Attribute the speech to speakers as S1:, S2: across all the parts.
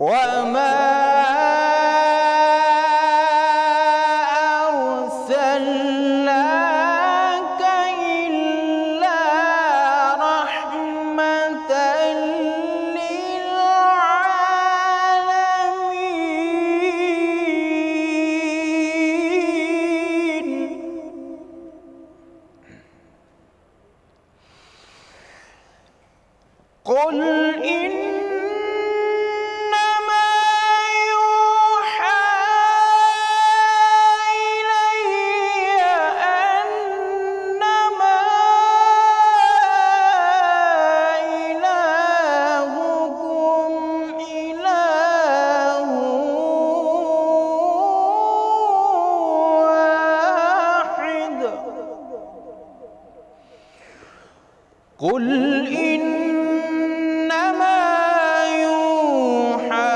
S1: وما أرسلناك إلا رحمة للعالمين قل إنما يوحى إلي أنما إلهكم إله واحد قل إنما يوحى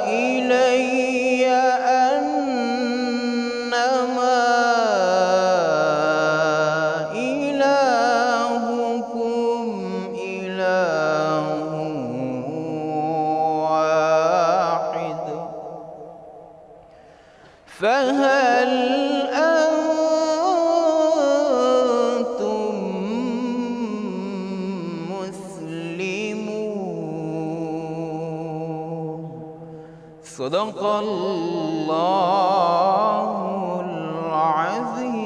S1: إلي أنما إلهكم إله واحد فهل أنتم مسلمون صدق الله العظيم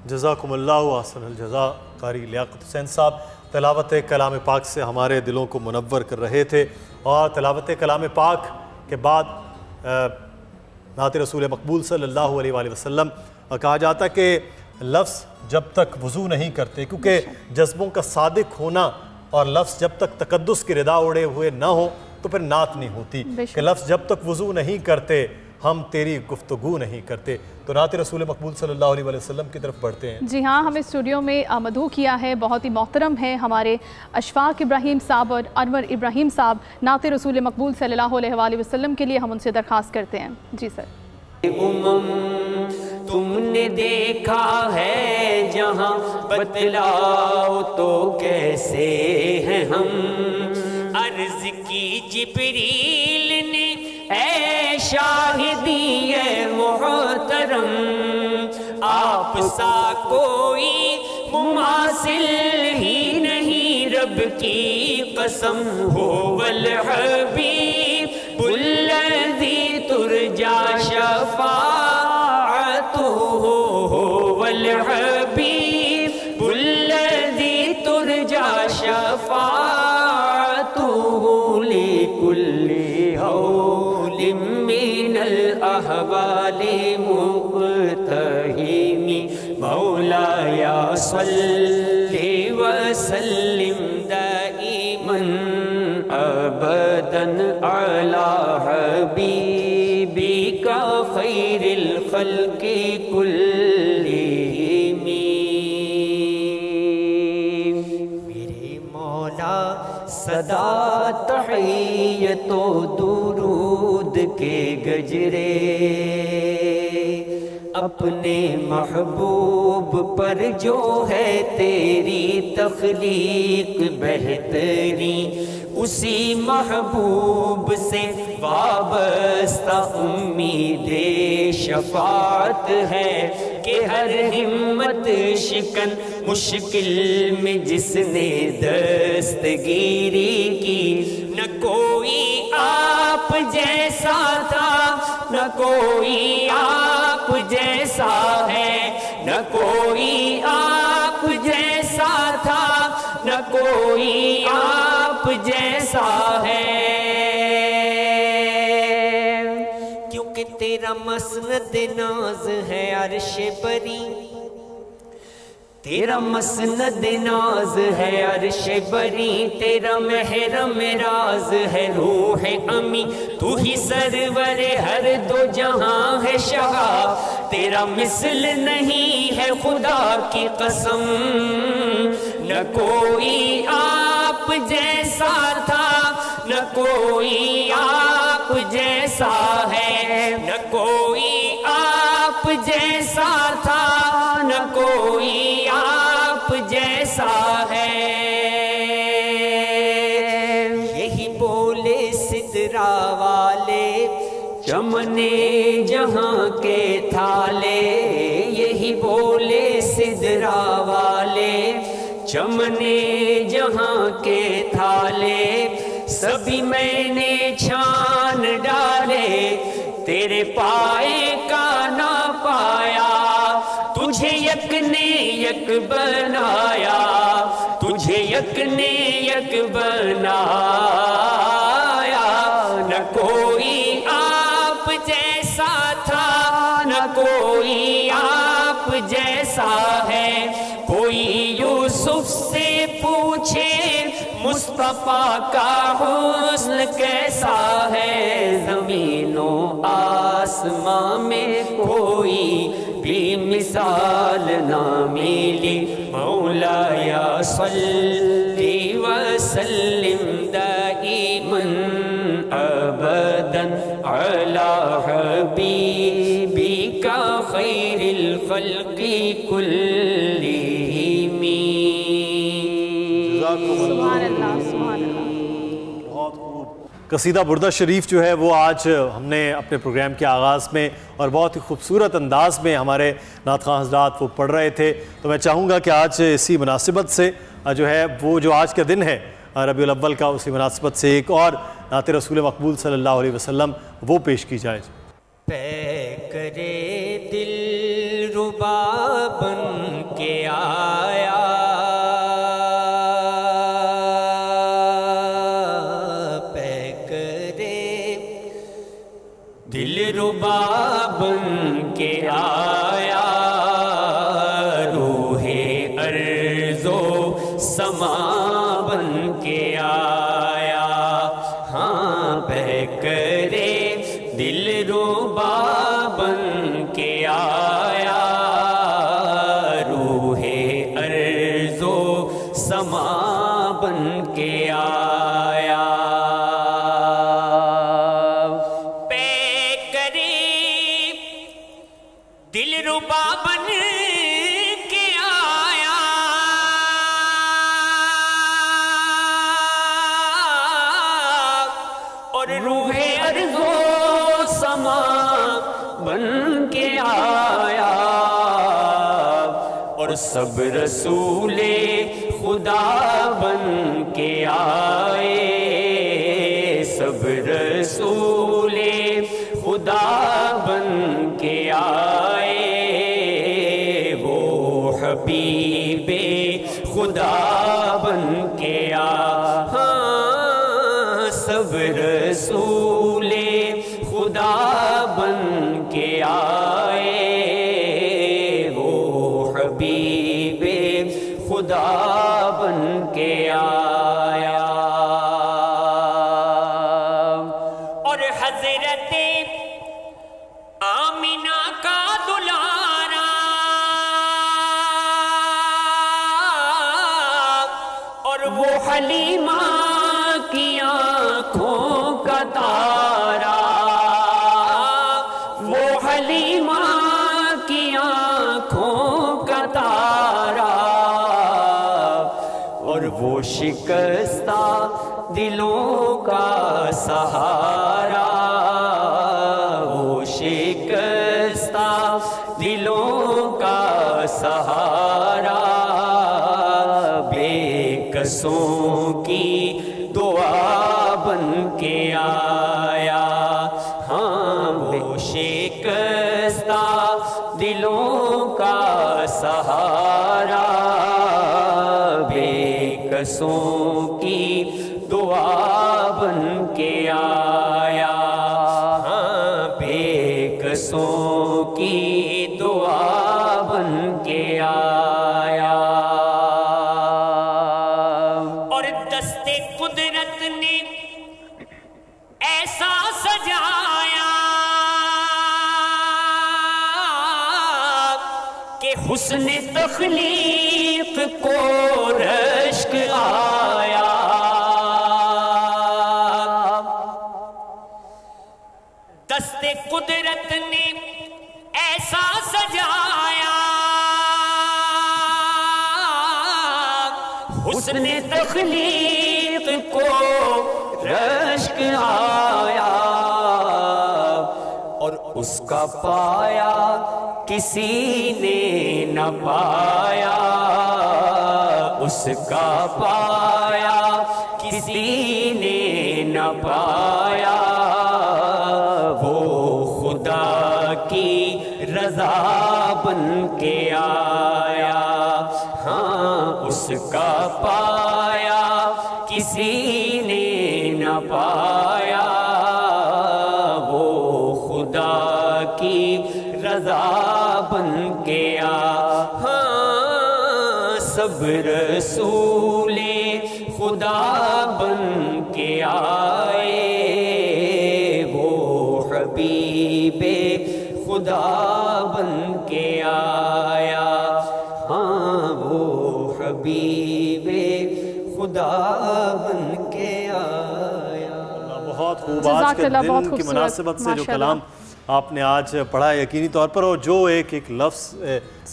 S2: جزاکم اللہ احسن الجزا قاری لیاقت حسین صاحب تلاوت کلام پاک سے ہمارے دلوں کو منور کر رہے تھے، اور تلاوت کلام پاک کے بعد نعت رسول مقبول صلی اللہ علیہ وآلہ وسلم کہا جاتا کہ لفظ جب تک وضو نہیں کرتے، کیونکہ جذبوں کا صادق ہونا اور لفظ جب تک تقدس کی ردا اڑے ہوئے نہ ہو تو پھر نعت نہیں ہوتی، کہ لفظ جب تک وضو نہیں کرتے ہم تیری گفتگو نہیں کرتے۔ تو نعت رسول مقبول صلی اللہ علیہ وسلم کی طرف بڑھتے ہیں۔
S3: جی ہاں، ہمیں اسٹوڈیو میں مدعو کیا ہے، بہت ہی محترم ہے ہمارے اشفاق ابراہیم صاحب اور انور ابراہیم صاحب، نعت رسول مقبول صلی اللہ علیہ وآلہ وسلم کے لیے ہم ان سے درخواست کرتے ہیں۔ جی سر۔
S4: تم نے دیکھا ہے جہاں، بتلاؤ تو کیسے ہیں ہم؟ عرض کی جبریل نے اے شاہدی اے محترم، آپ سا کوئی مماثل ہی نہیں، رب کی قسم ہو الحبیب الذی ترجا شفاعتہ، هو الحبیب الذی ترجا شفاعتہ، لکل حول من الاحوال مقتحم، مولاي صل وسلم دائما ابدا على حبيبك خير الخلق كلهم۔ میرے مولا صدا تحیت و درود کے گجرے، اپنے محبوب پر جو ہے تیری تخلیق بہتری، اسی محبوب سے وابستہ امید شفاعت ہے، کہ ہر ہمت شکن مشکل میں جس نے دستگیری کی، نہ کوئی آپ جیسا تھا نہ کوئی آپ جیسا ہے، نہ کوئی آپ جیسا تھا نہ کوئی آپ جیسا ہے، کیونکہ تیرا مسند ناز ہے عرش بری، تیرا مسند ناز ہے عرش بری، تیرا محرم راز ہے روح امی، تو ہی سرور ہر دو جہاں ہے شاہ، تیرا مثل نہیں ہے خدا کی قسم، نہ کوئی آپ جیسا تھا نہ کوئی آپ جیسا ہے، نہ کوئی آپ جیسا تھا نہ نہ کوئی آپ جیسا ہے. یہی بولے سدرا والے چمنے جہاں کے تھالے. یہی بولے سدرا والے چمنے جہاں کے تھالے. سبھی میں نے چھان ڈالے تیرے پائے کا نہ پایا. تجھے یک نے یک بنایا, تجھے یک نے یک بنایا. نہ کوئی آپ جیسا تھا نہ کوئی آپ جیسا ہے. کوئی یوسف سے پوچھے مصطفیٰ کا حسن کیسا ہے. زمین و آسمان میں کوئی بھی مثال نہ ملی. مولایا صلی وسلم دائما ابدا علی حبیبک خیر الخلق کلہم.
S3: سبحان اللہ سبحان اللہ.
S2: بہت خوب قصیدہ بردہ شریف جو ہے وہ آج ہم نے اپنے پروگرام کے آغاز میں اور بہت ہی خوبصورت انداز میں ہمارے نعت خواں حضرات وہ پڑھ رہے تھے. تو میں چاہوں گا کہ آج اسی مناسبت سے جو ہے وہ جو آج کا دن ہے ربیع الاول کا, اسی مناسبت سے ایک اور نعت رسول مقبول صلی اللہ علیہ وسلم وہ پیش کی جائے.
S4: پے کرے دل ربا بن کے آیا, پے کرے دل ربا بن کے آیا. روح ارض و سما بن کے آیا. ہاں پے کرے دل ربا بن کے آیا. روح ارض و سما بن کے آیا. پے کرے دل ربا بن کے آیا. اور روح ارض و سما بن کے آیا. اور سب رسول خدا بن کے آئے. سب رسول خدا بن کے آئے. وہ حبیب خدا بن کے آئے. ہاں سب رسول خدا بن کے آئے. وہ حبیب خدا بن کے آیا. اور حضرت آمینہ کا دلارا اور وہ حلیمہ کی آنکھوں کا تارا. وہ حلیمہ کی آنکھوں کا تارا. اور وہ شکستہ دلوں کا سہارا. وہ شکستہ دلوں کا سہارا. بے کسوں کی دعا بن کے آیا. ہاں وہ شکستہ دلوں کا سہارا. بے کسوں کی دعا بن کے آیا. ہاں بے کسوں کی دعا بن کے آیا. اور دست قدرت نے ایسا سجایا کہ حسن تخلیق کو رشک آیا. دست قدرت نے ایسا سجایا حسن تخلیق کو رشک آیا اور اس کا پایا کسی نے نہ پایا، اس کا پایا کسی نے نہ پایا، وہ خدا کی رضا بن کے آیا، ہاں اس کا پایا کسی نے نہ پایا، وہ خدا کی رضا بن کے آیا، ہاں سب رسول خدا بن کے آئے، وہ حبیب خدا بن کے آیا، ہاں وہ حبیب خدا بن کے آیا۔
S2: بہت خوب، آج کے دن کی مناسبت سے جو کلام آپ نے آج پڑھا یقینی طور پر، اور جو ایک لفظ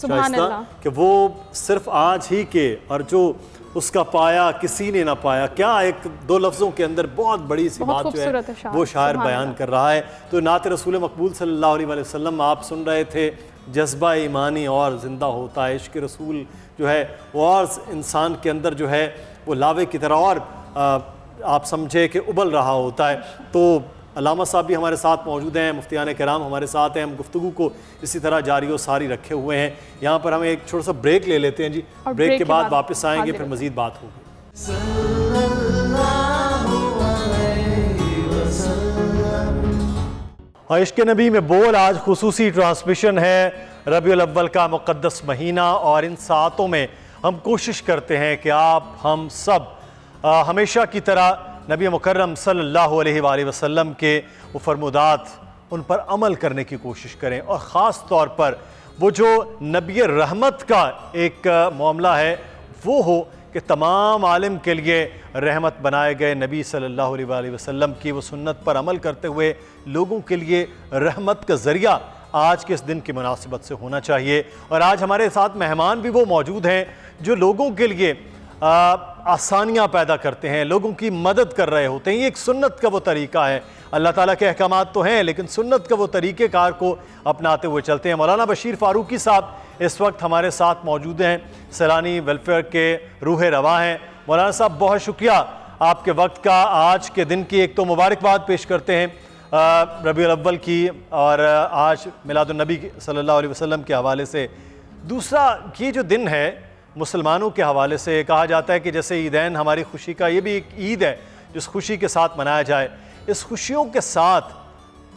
S2: شائستہ کہ وہ صرف آج ہی کے، اور جو اس کا پایا کسی نے نہ پایا، کیا ایک دو لفظوں کے اندر بہت بڑی سی بات جو ہے وہ شاعر بیان کر رہا ہے۔ تو نعت رسول مقبول صلی اللہ علیہ وسلم آپ سن رہے تھے، جذبہ ایمانی اور زندہ ہوتا ہے، عشق رسول جو ہے وہ اور انسان کے اندر جو ہے وہ لاوے کی طرح اور آپ سمجھے کہ ابل رہا ہوتا ہے۔ تو علامہ صاحب بھی ہمارے ساتھ موجود ہیں، مفتیان کرام ہمارے ساتھ ہیں، ہم گفتگو کو اسی طرح جاری و ساری رکھے ہوئے ہیں۔ یہاں پر ہمیں ایک چھوٹا سا بریک لے لیتے ہیں جی، بریک کے بعد واپس آئیں گے، پھر مزید بات ہوگی۔ اور عشق نبی میں بول آج خصوصی ٹرانسمیشن ہے، ربیع الاول کا مقدس مہینہ، اور ان ساعتوں میں ہم کوشش کرتے ہیں کہ آپ ہم سب ہمیشہ کی طرح نبی مکرم صلی اللہ علیہ وآلہ وسلم کے وہ فرمودات ان پر عمل کرنے کی کوشش کریں، اور خاص طور پر وہ جو نبی رحمت کا ایک معاملہ ہے وہ ہو کہ تمام عالم کے لیے رحمت بنائے گئے نبی صلی اللہ علیہ وآلہ وسلم کی وہ سنت پر عمل کرتے ہوئے لوگوں کے لیے رحمت کا ذریعہ آج کے اس دن کی مناسبت سے ہونا چاہیے۔ اور آج ہمارے ساتھ مہمان بھی وہ موجود ہیں جو لوگوں کے لیے آسانیاں پیدا کرتے ہیں، لوگوں کی مدد کر رہے ہوتے ہیں۔ یہ ایک سنت کا وہ طریقہ ہے، اللہ تعالیٰ کے احکامات تو ہیں لیکن سنت کا وہ طریقہ کار کو اپناتے ہوئے چلتے ہیں۔ مولانا بشیر فاروقی صاحب اس وقت ہمارے ساتھ موجود ہیں، سیلانی ویلفیئر کے روح رواں ہیں۔ مولانا صاحب بہت شکریہ آپ کے وقت کا، آج کے دن کی ایک تو مبارکباد پیش کرتے ہیں ربیع الاول کی، اور آج میلاد النبی صلی اللہ علیہ وسلم کے حوالے سے۔ دوسرا یہ جو دن ہے مسلمانوں کے حوالے سے کہا جاتا ہے کہ جیسے عیدین ہماری خوشی کا، یہ بھی ایک عید ہے جس خوشی کے ساتھ منایا جائے۔ اس خوشیوں کے ساتھ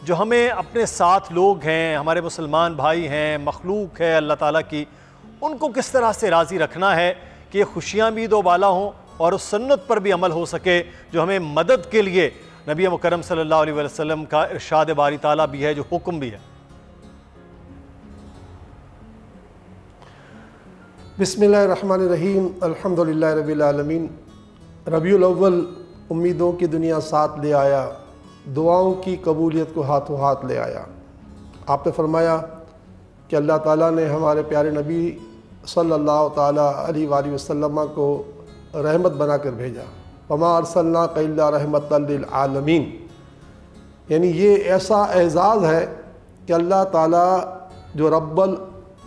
S2: جو ہمیں اپنے ساتھ لوگ ہیں، ہمارے مسلمان بھائی ہیں، مخلوق ہے اللہ تعالیٰ کی، ان کو کس طرح سے راضی رکھنا ہے کہ یہ خوشیاں بھی دو بالا ہوں اور اس سنت پر بھی عمل ہو سکے جو ہمیں مدد کے لیے نبی مکرم صلی اللہ علیہ وسلم کا ارشاد باری تعالیٰ بھی ہے، جو حکم بھی ہے۔
S5: بسم اللہ الرحمن الرحیم، الحمدللہ رب العالمین۔ ربیع الاول امیدوں کی دنیا ساتھ لے آیا، دعاؤں کی قبولیت کو ہاتھوں ہاتھ لے آیا۔ آپ نے فرمایا کہ اللہ تعالیٰ نے ہمارے پیارے نبی صلی اللہ تعالیٰ علیہ وآلہ وسلم کو رحمت بنا کر بھیجا، وما ارسلناک الا رحمۃ للعالمین، یعنی یہ ایسا اعزاز ہے کہ اللہ تعالیٰ جو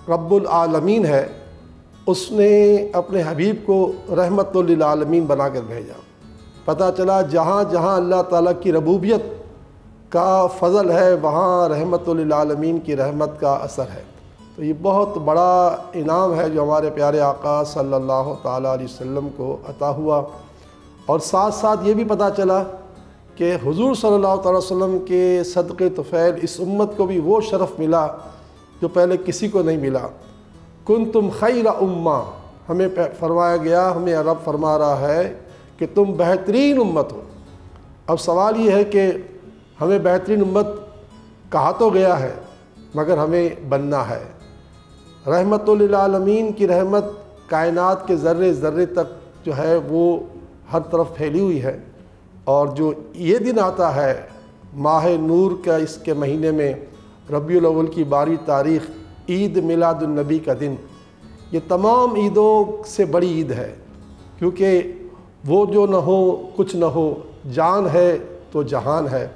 S5: رب العالمین ہے اس نے اپنے حبیب کو رحمت للعالمین بنا کر بھیجا۔ پتہ چلا جہاں جہاں اللہ تعالیٰ کی ربوبیت کا فضل ہے وہاں رحمت للعالمین کی رحمت کا اثر ہے۔ تو یہ بہت بڑا انعام ہے جو ہمارے پیارے آقا صلی اللہ تعالیٰ علیہ وسلم کو عطا ہوا، اور ساتھ ساتھ یہ بھی پتہ چلا کہ حضور صلی اللہ تعالیٰ وسلم کے صدقے طفیل اس امت کو بھی وہ شرف ملا جو پہلے کسی کو نہیں ملا۔ کنتم خیر امہ، ہمیں فرمایا گیا، ہمیں رب فرما رہا ہے کہ تم بہترین امت ہو۔ اب سوال یہ ہے کہ ہمیں بہترین امت کہا تو گیا ہے مگر ہمیں بننا ہے۔ رحمت للعالمین کی رحمت کائنات کے ذرے ذرے تک جو ہے وہ ہر طرف پھیلی ہوئی ہے، اور جو یہ دن آتا ہے ماہ نور کا اس کے مہینے میں ربیع الاول کی 12 تاریخ عید میلاد النبی کا دن، یہ تمام عیدوں سے بڑی عید ہے، کیونکہ وہ جو نہ ہو کچھ نہ ہو، جان ہے تو جہان ہے۔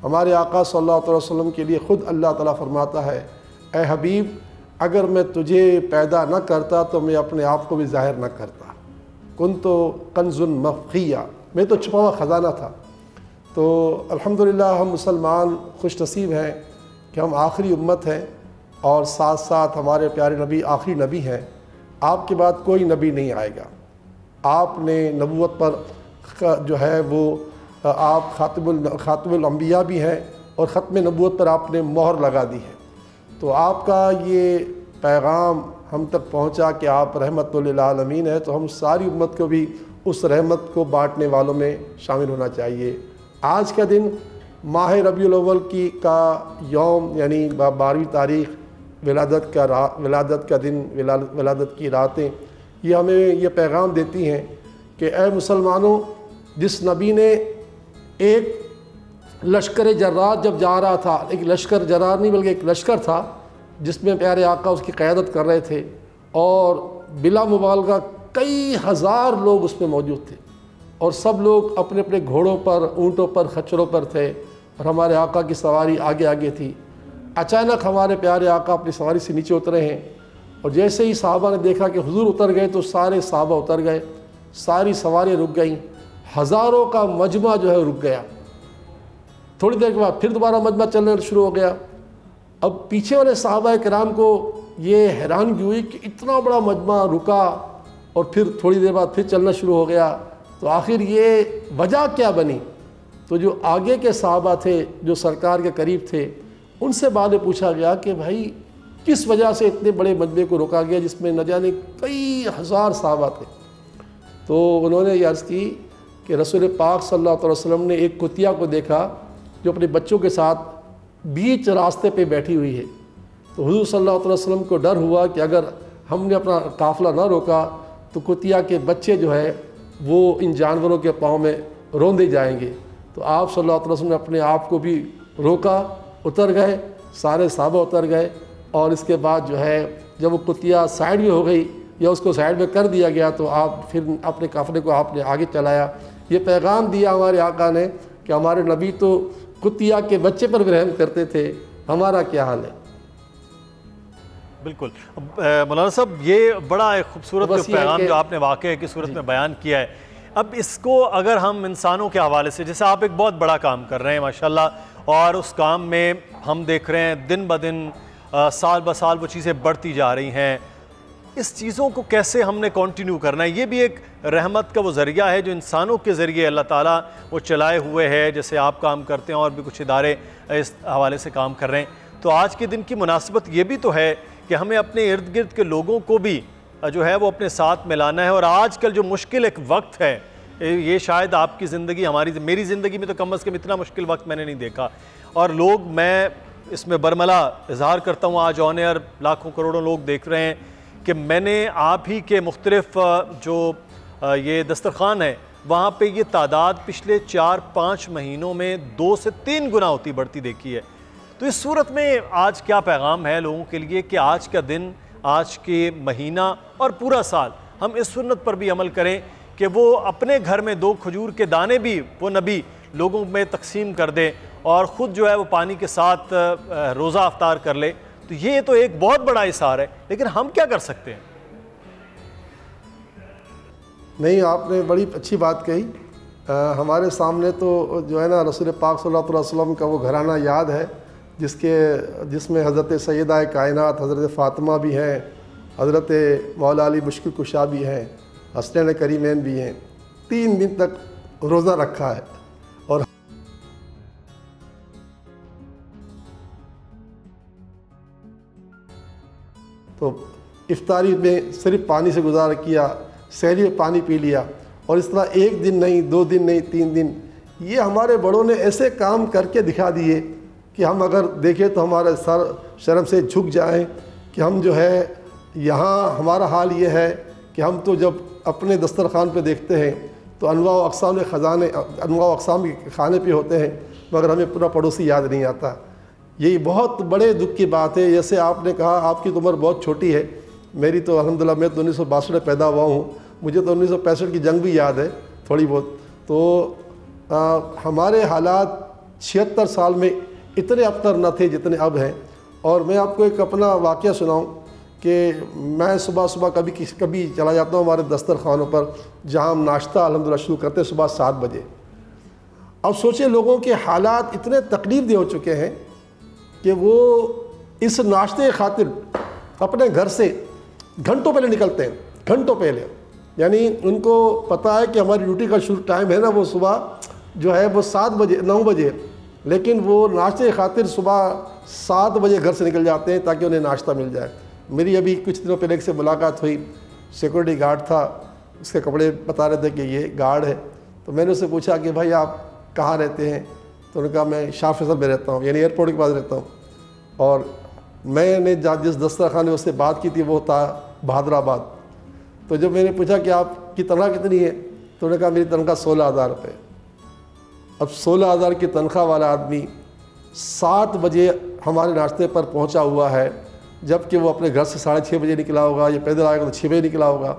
S5: ہمارے آقا صلی اللہ علیہ وسلم کے لیے خود اللہ تعالیٰ فرماتا ہے، اے حبیب اگر میں تجھے پیدا نہ کرتا تو میں اپنے آپ کو بھی ظاہر نہ کرتا، کنت کنز مخفیہ، میں تو چھپا ہوا خزانہ تھا۔ تو الحمدللہ ہم مسلمان خوش نصیب ہیں کہ ہم آخری امت ہیں، اور ساتھ ساتھ ہمارے پیارے نبی آخری نبی ہیں۔ آپ کے بعد کوئی نبی نہیں آئے گا۔ آپ نے نبوت پر جو ہے وہ آپ خاتم الانبیاء بھی ہیں، اور ختم نبوت پر آپ نے مہر لگا دی ہے۔ تو آپ کا یہ پیغام ہم تک پہنچا کہ آپ رحمت للعالمین ہیں، تو ہم ساری امت کو بھی اس رحمت کو بانٹنے والوں میں شامل ہونا چاہیے۔ آج کا دن ماہ ربیع الاول کا یوم، یعنی 12ویں تاریخ ولادت کا دن، ولادت کی راتیں، یہ ہمیں یہ پیغام دیتی ہیں کہ اے مسلمانوں، جس نبی نے ایک لشکر جرار جب جا رہا تھا، ایک لشکر جرار نہیں بلکہ ایک لشکر تھا جس میں پیارے آقا اس کی قیادت کر رہے تھے، اور بلا مبالغہ کئی ہزار لوگ اس میں موجود تھے، اور سب لوگ اپنے اپنے گھوڑوں پر، اونٹوں پر، خچروں پر تھے، اور ہمارے آقا کی سواری آگے آگے تھی۔ اچانک ہمارے پیارے آقا اپنی سواری سے نیچے اترے ہیں، اور جیسے ہی صحابہ نے دیکھا کہ حضور اتر گئے تو سارے صحابہ اتر گئے، ساری سواریاں رک گئیں، ہزاروں کا مجمع جو ہے رک گیا۔ تھوڑی دیر کے بعد پھر دوبارہ مجمع چلنا شروع ہو گیا۔ اب پیچھے والے صحابہ کرام کو یہ حیرانگی ہوئی کہ اتنا بڑا مجمع رکا اور پھر تھوڑی دیر بعد پھر چلنا شروع ہو گیا، تو آخر یہ وجہ کیا بنی؟ تو جو آگے کے صحابہ تھے، جو سرکار کے قریب تھے، ان سے بعد پوچھا گیا کہ بھائی کس وجہ سے اتنے بڑے مجمع کو روکا گیا جس میں نہ جانے کئی ہزار صحابہ تھے؟ تو انہوں نے یہ عرض کی کہ رسول پاک صلی اللہ علیہ وسلم نے ایک کتیا کو دیکھا جو اپنے بچوں کے ساتھ بیچ راستے پہ بیٹھی ہوئی ہے۔ تو حضور صلی اللہ علیہ وسلم کو ڈر ہوا کہ اگر ہم نے اپنا قافلہ نہ روکا تو کتیا کے بچے جو ہے وہ ان جانوروں کے پاؤں میں روندے جائیں گے۔ تو آپ صلی اللہ علیہ وسلم نے اپنے آپ کو بھی روکا، اتر گئے، سارے صحابہ اتر گئے، اور اس کے بعد جو ہے جب وہ کتیا سائیڈ میں ہو گئی یا اس کو سائیڈ میں کر دیا گیا تو آپ پھر اپنے قافلے کو آپ نے آگے چلایا۔ یہ پیغام دیا ہمارے آقا نے کہ ہمارے نبی تو کتیا کے بچے پر بھی رحم کرتے تھے، ہمارا کیا حال ہے؟
S2: بالکل مولانا صاحب، یہ بڑا ایک خوبصورت پیغام جو آپ نے واقعے کی صورت میں بیان کیا ہے۔ اب اس کو اگر ہم انسانوں کے حوالے سے، جیسے آپ ایک بہت بڑا کام کر رہے ہیں ماشاءاللہ، اور اس کام میں ہم دیکھ رہے ہیں دن بدن سال بسال وہ چیزیں بڑھتی جا رہی ہیں، اس چیزوں کو کیسے ہم نے کنٹینیو کرنا ہے؟ یہ بھی ایک رحمت کا وہ ذریعہ ہے جو انسانوں کے ذریعے اللہ تعالیٰ وہ چلائے ہوئے ہے، جیسے آپ کام کرتے ہیں اور بھی کچھ ادارے اس حوالے سے کام کر رہے ہیں۔ تو آج کے دن کی مناسبت یہ بھی تو ہے کہ ہمیں اپنے ارد گرد کے لوگوں کو بھی جو ہے وہ اپنے ساتھ ملانا ہے، اور آج کل جو مشکل ایک وقت ہے، یہ شاید آپ کی زندگی، میری زندگی میں تو کم از کم اتنا مشکل وقت میں نے نہیں دیکھا، اور لوگ، میں اس میں برملا اظہار کرتا ہوں، آج آن ایئر لاکھوں کروڑوں لوگ دیکھ رہے ہیں کہ میں نے آپ ہی کے مختلف جو یہ دسترخوان ہے وہاں پہ یہ تعداد پچھلے 4-5 مہینوں میں 2 سے 3 گنا ہوتی بڑھتی دیکھی ہے۔ تو اس صورت میں آج کیا پیغام ہے لوگوں کے لیے کہ آج کا دن، آج کے مہینہ اور پورا سال ہم اس سنت پر بھی عمل کریں کہ وہ اپنے گھر میں 2 کھجور کے دانے بھی وہ نبی لوگوں میں تقسیم کر دے اور خود جو ہے وہ پانی کے ساتھ روزہ افطار کر لے؟ تو یہ تو ایک بہت بڑا اثار ہے، لیکن ہم کیا کر سکتے ہیں؟ نہیں،
S5: آپ نے بڑی اچھی بات کہی۔ ہمارے سامنے تو جو ہے نا رسول پاک صلی اللہ علیہ وسلم کا وہ گھرانہ یاد ہے جس میں حضرت سیدہ کائنات حضرت فاطمہ بھی ہیں، حضرت مولا علی مشکل کشا بھی ہیں، حسنین کریمین بھی ہیں۔ 3 دن تک روزہ رکھا ہے، اور تو افطاری میں صرف پانی سے گزارا کیا، سحری میں پانی پی لیا، اور اس طرح 1 دن نہیں، 2 دن نہیں، 3 دن۔ یہ ہمارے بڑوں نے ایسے کام کر کے دکھا دیے کہ ہم اگر دیکھیں تو ہمارے سر شرم سے جھک جائیں کہ ہم جو ہے یہاں ہمارا حال یہ ہے کہ ہم تو جب اپنے دسترخوان پہ دیکھتے ہیں تو انواع و اقسام کے کھانے پہ ہوتے ہیں، مگر ہمیں پورا پڑوسی یاد نہیں آتا۔ یہی بہت بڑے دکھ کی بات ہے۔ جیسے آپ نے کہا آپ کی تو عمر بہت چھوٹی ہے، میری تو الحمدللہ میں تو 1962 میں پیدا ہوا ہوں، مجھے تو 1965 کی جنگ بھی یاد ہے تھوڑی بہت. تو ہمارے حالات 76 سال میں اتنے ابتر نہ تھے جتنے اب ہیں. اور میں آپ کو ایک اپنا واقعہ سناؤں کہ میں صبح کبھی چلا جاتا ہوں ہمارے دسترخوانوں پر جہاں ہم ناشتہ الحمدللہ شروع کرتے ہیں صبح 7 بجے. اب سوچیں لوگوں کے حالات اتنے تکلیف دہ ہو چکے ہیں کہ وہ اس ناشتے کی خاطر اپنے گھر سے گھنٹوں پہلے نکلتے ہیں, گھنٹوں پہلے. یعنی ان کو پتہ ہے کہ ہماری ڈیوٹی کا شروع ٹائم ہے نا وہ صبح جو ہے وہ 7 بجے 9 بجے, لیکن وہ ناشتے کی خاطر صبح 7 بجے گھر سے نکل جاتے ہیں تاکہ انہیں ناشتہ مل جائے. میری ابھی کچھ دنوں پہلے ایک سے ملاقات ہوئی, سیکورٹی گارڈ تھا, اس کے کپڑے بتا رہے تھے کہ یہ گارڈ ہے. تو میں نے اس سے پوچھا کہ بھائی آپ کہاں رہتے ہیں؟ تو انہوں نے کہا میں شاہ فیصل میں رہتا ہوں, یعنی ایئرپورٹ کے پاس رہتا ہوں. اور میں نے جس دسترخوان میں اس سے بات کی تھی وہ تھا بہادر آباد. تو جب میں نے پوچھا کہ آپ کی تنخواہ کتنی ہے تو انہوں نے کہا میری تنخواہ 16,000 روپے. اب 16,000 کی تنخواہ والا آدمی 7 بجے ہمارے ناشتے پر پہنچا ہوا ہے, جب کہ وہ اپنے گھر سے 6:30 بجے نکلا ہوگا, یا پیدل آئے گا تو 6 بجے نکلا ہوگا.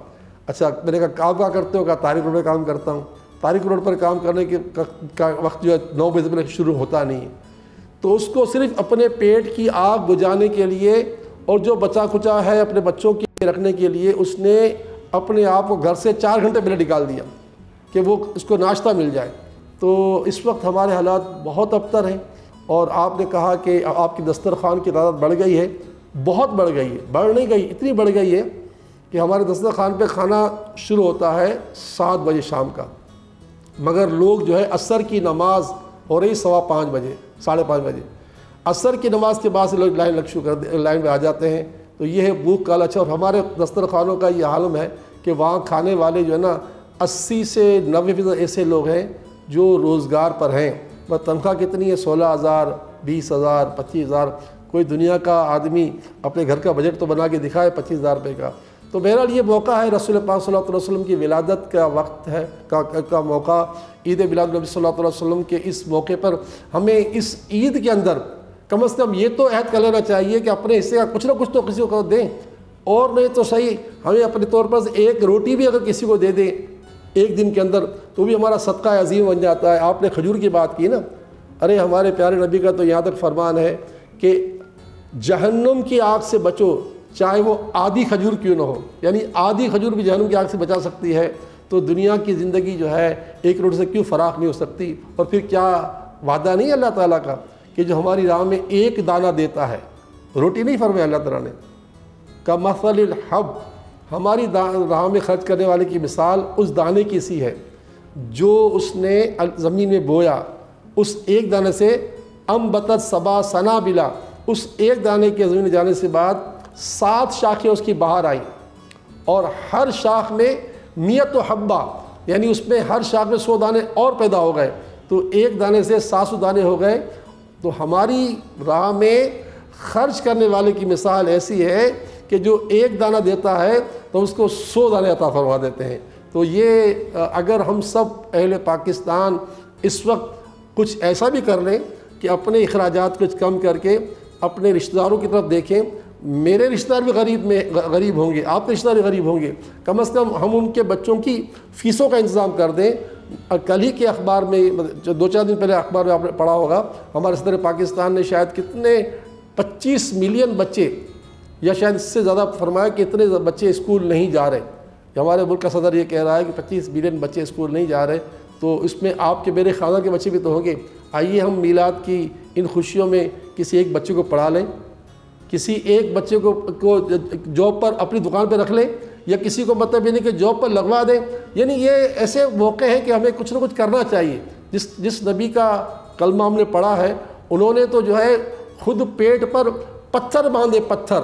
S5: اچھا میں نے کہا کام کہاں کرتے ہو؟ کہا تاریخ روڈ پر کام کرتا ہوں. تاریخ روڈ پر کام کرنے کا وقت جو ہے 9 بجے سے پہلے شروع ہوتا نہیں. تو اس کو صرف اپنے پیٹ کی آگ بجھانے کے لیے اور جو بچا کچا ہے اپنے بچوں کے رکھنے کے لیے اس نے اپنے آپ کو گھر سے 4 گھنٹے پہلے نکال دیا کہ وہ اس کو ناشتہ مل جائے. تو اس وقت ہمارے حالات بہت ابتر ہیں. اور آپ نے کہا کہ آپ کی دسترخوان کی تعداد بڑھ گئی ہے, بہت بڑھ گئی ہے, بڑھ نہیں گئی, اتنی بڑھ گئی ہے کہ ہمارے دسترخوان پہ کھانا شروع ہوتا ہے 7 بجے شام کا, مگر لوگ جو ہے عصر کی نماز ہو رہی 5:15 بجے 5:30 بجے, عصر کی نماز کے بعد سے لوگ لائن میں آ جاتے ہیں. تو یہ ہے بھوک کا لالچ. اور ہمارے دسترخوانوں کا یہ عالم ہے کہ وہاں کھانے والے جو ہے نا 80 سے 90% ایسے لوگ ہیں جو روزگار پر ہیں. بس تنخواہ کتنی ہے؟ 16,000 20,000 25,000. کوئی دنیا کا آدمی اپنے گھر کا بجٹ تو بنا کے دکھائے 25,000 روپے کا. تو بہرحال یہ موقع ہے رسول پاک صلی اللہ علیہ وسلم کی ولادت کا وقت ہے کا موقع, عید میلاد نبی صلی اللہ علیہ وسلم کے اس موقع پر ہمیں اس عید کے اندر کم از کم یہ تو عہد کر لینا چاہیے کہ اپنے حصے کا کچھ نہ کچھ تو کسی کو دیں, اور نہیں تو صحیح ہمیں اپنے طور پر ایک روٹی بھی اگر کسی کو دے دیں ایک دن کے اندر تو بھی ہمارا صدقہ عظیم بن جاتا ہے. آپ نے کھجور کی بات کی نا, ارے ہمارے پیارے نبی کا تو یہاں تک فرمان ہے کہ جہنم کی آگ سے بچو چاہے وہ آدھی کھجور کیوں نہ ہو. یعنی آدھی کھجور بھی جہنم کی آگ سے بچا سکتی ہے. تو دنیا کی زندگی جو ہے ایک روٹی سے کیوں فراخ نہیں ہو سکتی؟ اور پھر کیا وعدہ نہیں اللہ تعالیٰ کا کہ جو ہماری راہ میں ایک دانہ دیتا ہے, روٹی نہیں فرمایا اللہ تعالیٰ نے, کمثل الحب, ہماری راہ میں خرچ کرنے والے کی مثال اس دانے کی سی ہے جو اس نے زمین میں بویا. اس ایک دانے سے انبتت 7 سنابلا, اس ایک دانے کے زمین میں جانے سے بعد 7 شاخیں اس کی باہر آئیں, اور ہر شاخ میں 100 حبہ, یعنی اس میں ہر شاخ میں 100 دانے اور پیدا ہو گئے. تو ایک دانے سے 700 دانے ہو گئے. تو ہماری راہ میں خرچ کرنے والے کی مثال ایسی ہے کہ جو ایک دانہ دیتا ہے تو اس کو 100 دانے عطا فرما دیتے ہیں. تو یہ اگر ہم سب اہل پاکستان اس وقت کچھ ایسا بھی کر لیں کہ اپنے اخراجات کچھ کم کر کے اپنے رشتہ داروں کی طرف دیکھیں. میرے رشتہ دار بھی غریب ہوں گے, آپ کے رشتہ دار بھی غریب ہوں گے, کم از کم ہم ان کے بچوں کی فیسوں کا انتظام کر دیں. کل ہی کے اخبار میں جو 2-4 دن پہلے اخبار میں آپ نے پڑھا ہوگا, ہمارے صدر پاکستان نے شاید کتنے 25 ملین بچے یا شاید اس سے زیادہ فرمایا کہ اتنے بچے اسکول نہیں جا رہے. ہمارے ملک کا صدر یہ کہہ رہا ہے کہ 25 ملین بچے اسکول نہیں جا رہے. تو اس میں آپ کے میرے خاندان کے بچے بھی تو ہوں گے. آئیے ہم میلاد کی ان خوشیوں میں کسی ایک بچے کو پڑھا لیں, کسی ایک بچے کو جاب پر اپنی دکان پہ رکھ لیں, یا کسی کو مطلب یہ نہیں کہ جاب پر لگوا دیں. یعنی یہ ایسے موقع ہیں کہ ہمیں کچھ نہ کچھ کرنا چاہیے. جس نبی کا کلمہ ہم نے پڑھا ہے انہوں نے تو جو ہے خود پیٹ پر پتھر باندھے, پتھر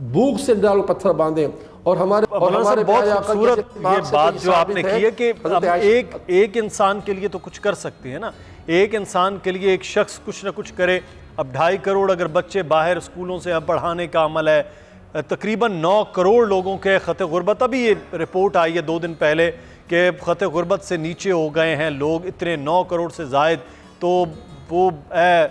S5: بھوک سے ڈالو پتھر باندھے. اور ہمارے
S2: بہت خوبصورت یہ بات جو آپ نے کی ہے کہ اب ایک انسان کے لیے تو کچھ کر سکتے ہیں نا, ایک انسان کے لیے ایک شخص کچھ نہ کچھ کرے. اب 2.5 کروڑ اگر بچے باہر اسکولوں سے اب پڑھانے کا عمل ہے, تقریباً 9 کروڑ لوگوں کے خط غربت, ابھی یہ رپورٹ آئی ہے 2 دن پہلے کہ خط غربت سے نیچے ہو گئے ہیں لوگ, اتنے 9 کروڑ سے زائد. تو وہ اے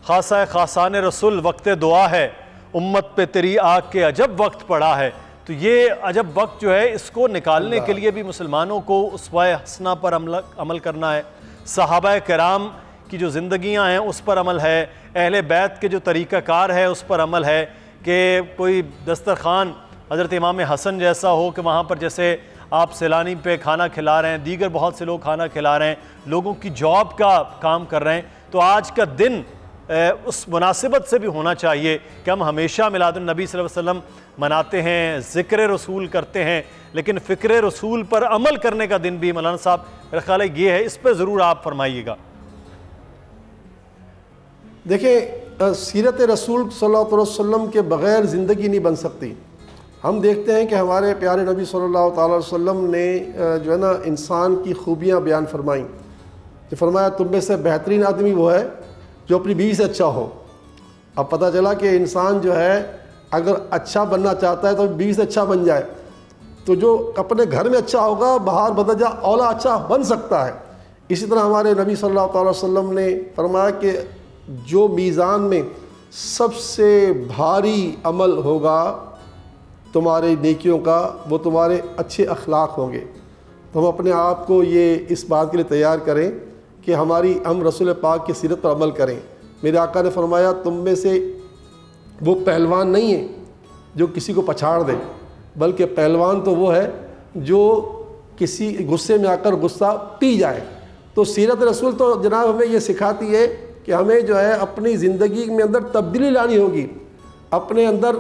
S2: خاصہ خاصان رسول وقت دعا ہے, امت پہ تیری آگ کے عجب وقت پڑا ہے. تو یہ عجب وقت جو ہے اس کو نکالنے کے لیے بھی مسلمانوں کو اسوہ حسنہ پر عمل کرنا ہے، صحابہ کرام کی جو زندگیاں ہیں اس پر عمل ہے، اہل بیت کے جو طریقہ کار ہے اس پر عمل ہے کہ کوئی دسترخوان حضرت امام حسن جیسا ہو کہ وہاں پر جیسے آپ سیلانی پہ کھانا کھلا رہے ہیں، دیگر بہت سے لوگ کھانا کھلا رہے ہیں، لوگوں کی جاب کا کام کر رہے ہیں. تو آج کا دن اس مناسبت سے بھی ہونا چاہیے کہ ہم ہمیشہ میلاد النبی صلی اللہ علیہ وسلم مناتے ہیں، ذکر رسول کرتے ہیں، لیکن فکر رسول پر عمل کرنے کا دن بھی مولانا صاحب میرا خیال ہے یہ ہے. اس پہ ضرور آپ فرمائیے گا.
S5: دیکھیں سیرت رسول صلی اللہ علیہ وسلم کے بغیر زندگی نہیں بن سکتی. ہم دیکھتے ہیں کہ ہمارے پیارے نبی صلی اللہ تعالی وسلم نے جو ہے نا انسان کی خوبیاں بیان فرمائیں. جو فرمایا تم میں سے بہترین آدمی وہ ہے جو اپنی بیوی سے اچھا ہو. اب پتہ چلا کہ انسان جو ہے اگر اچھا بننا چاہتا ہے تو بیوی سے اچھا بن جائے. تو جو اپنے گھر میں اچھا ہوگا باہر بدجا اولا اچھا بن سکتا ہے. اسی طرح ہمارے نبی صلی اللہ تعالی وسلم نے فرمایا کہ جو میزان میں سب سے بھاری عمل ہوگا تمہارے نیکیوں کا وہ تمہارے اچھے اخلاق ہوں گے. تو ہم اپنے آپ کو یہ اس بات کے لیے تیار کریں کہ ہم رسول پاک کی سیرت پر عمل کریں. میرے آقا نے فرمایا تم میں سے وہ پہلوان نہیں ہے جو کسی کو پچھاڑ دے، بلکہ پہلوان تو وہ ہے جو کسی غصے میں آ کر غصہ پی جائے. تو سیرت رسول تو جناب ہمیں یہ سکھاتی ہے کہ ہمیں جو ہے اپنی زندگی میں اندر تبدیلی لانی ہوگی، اپنے اندر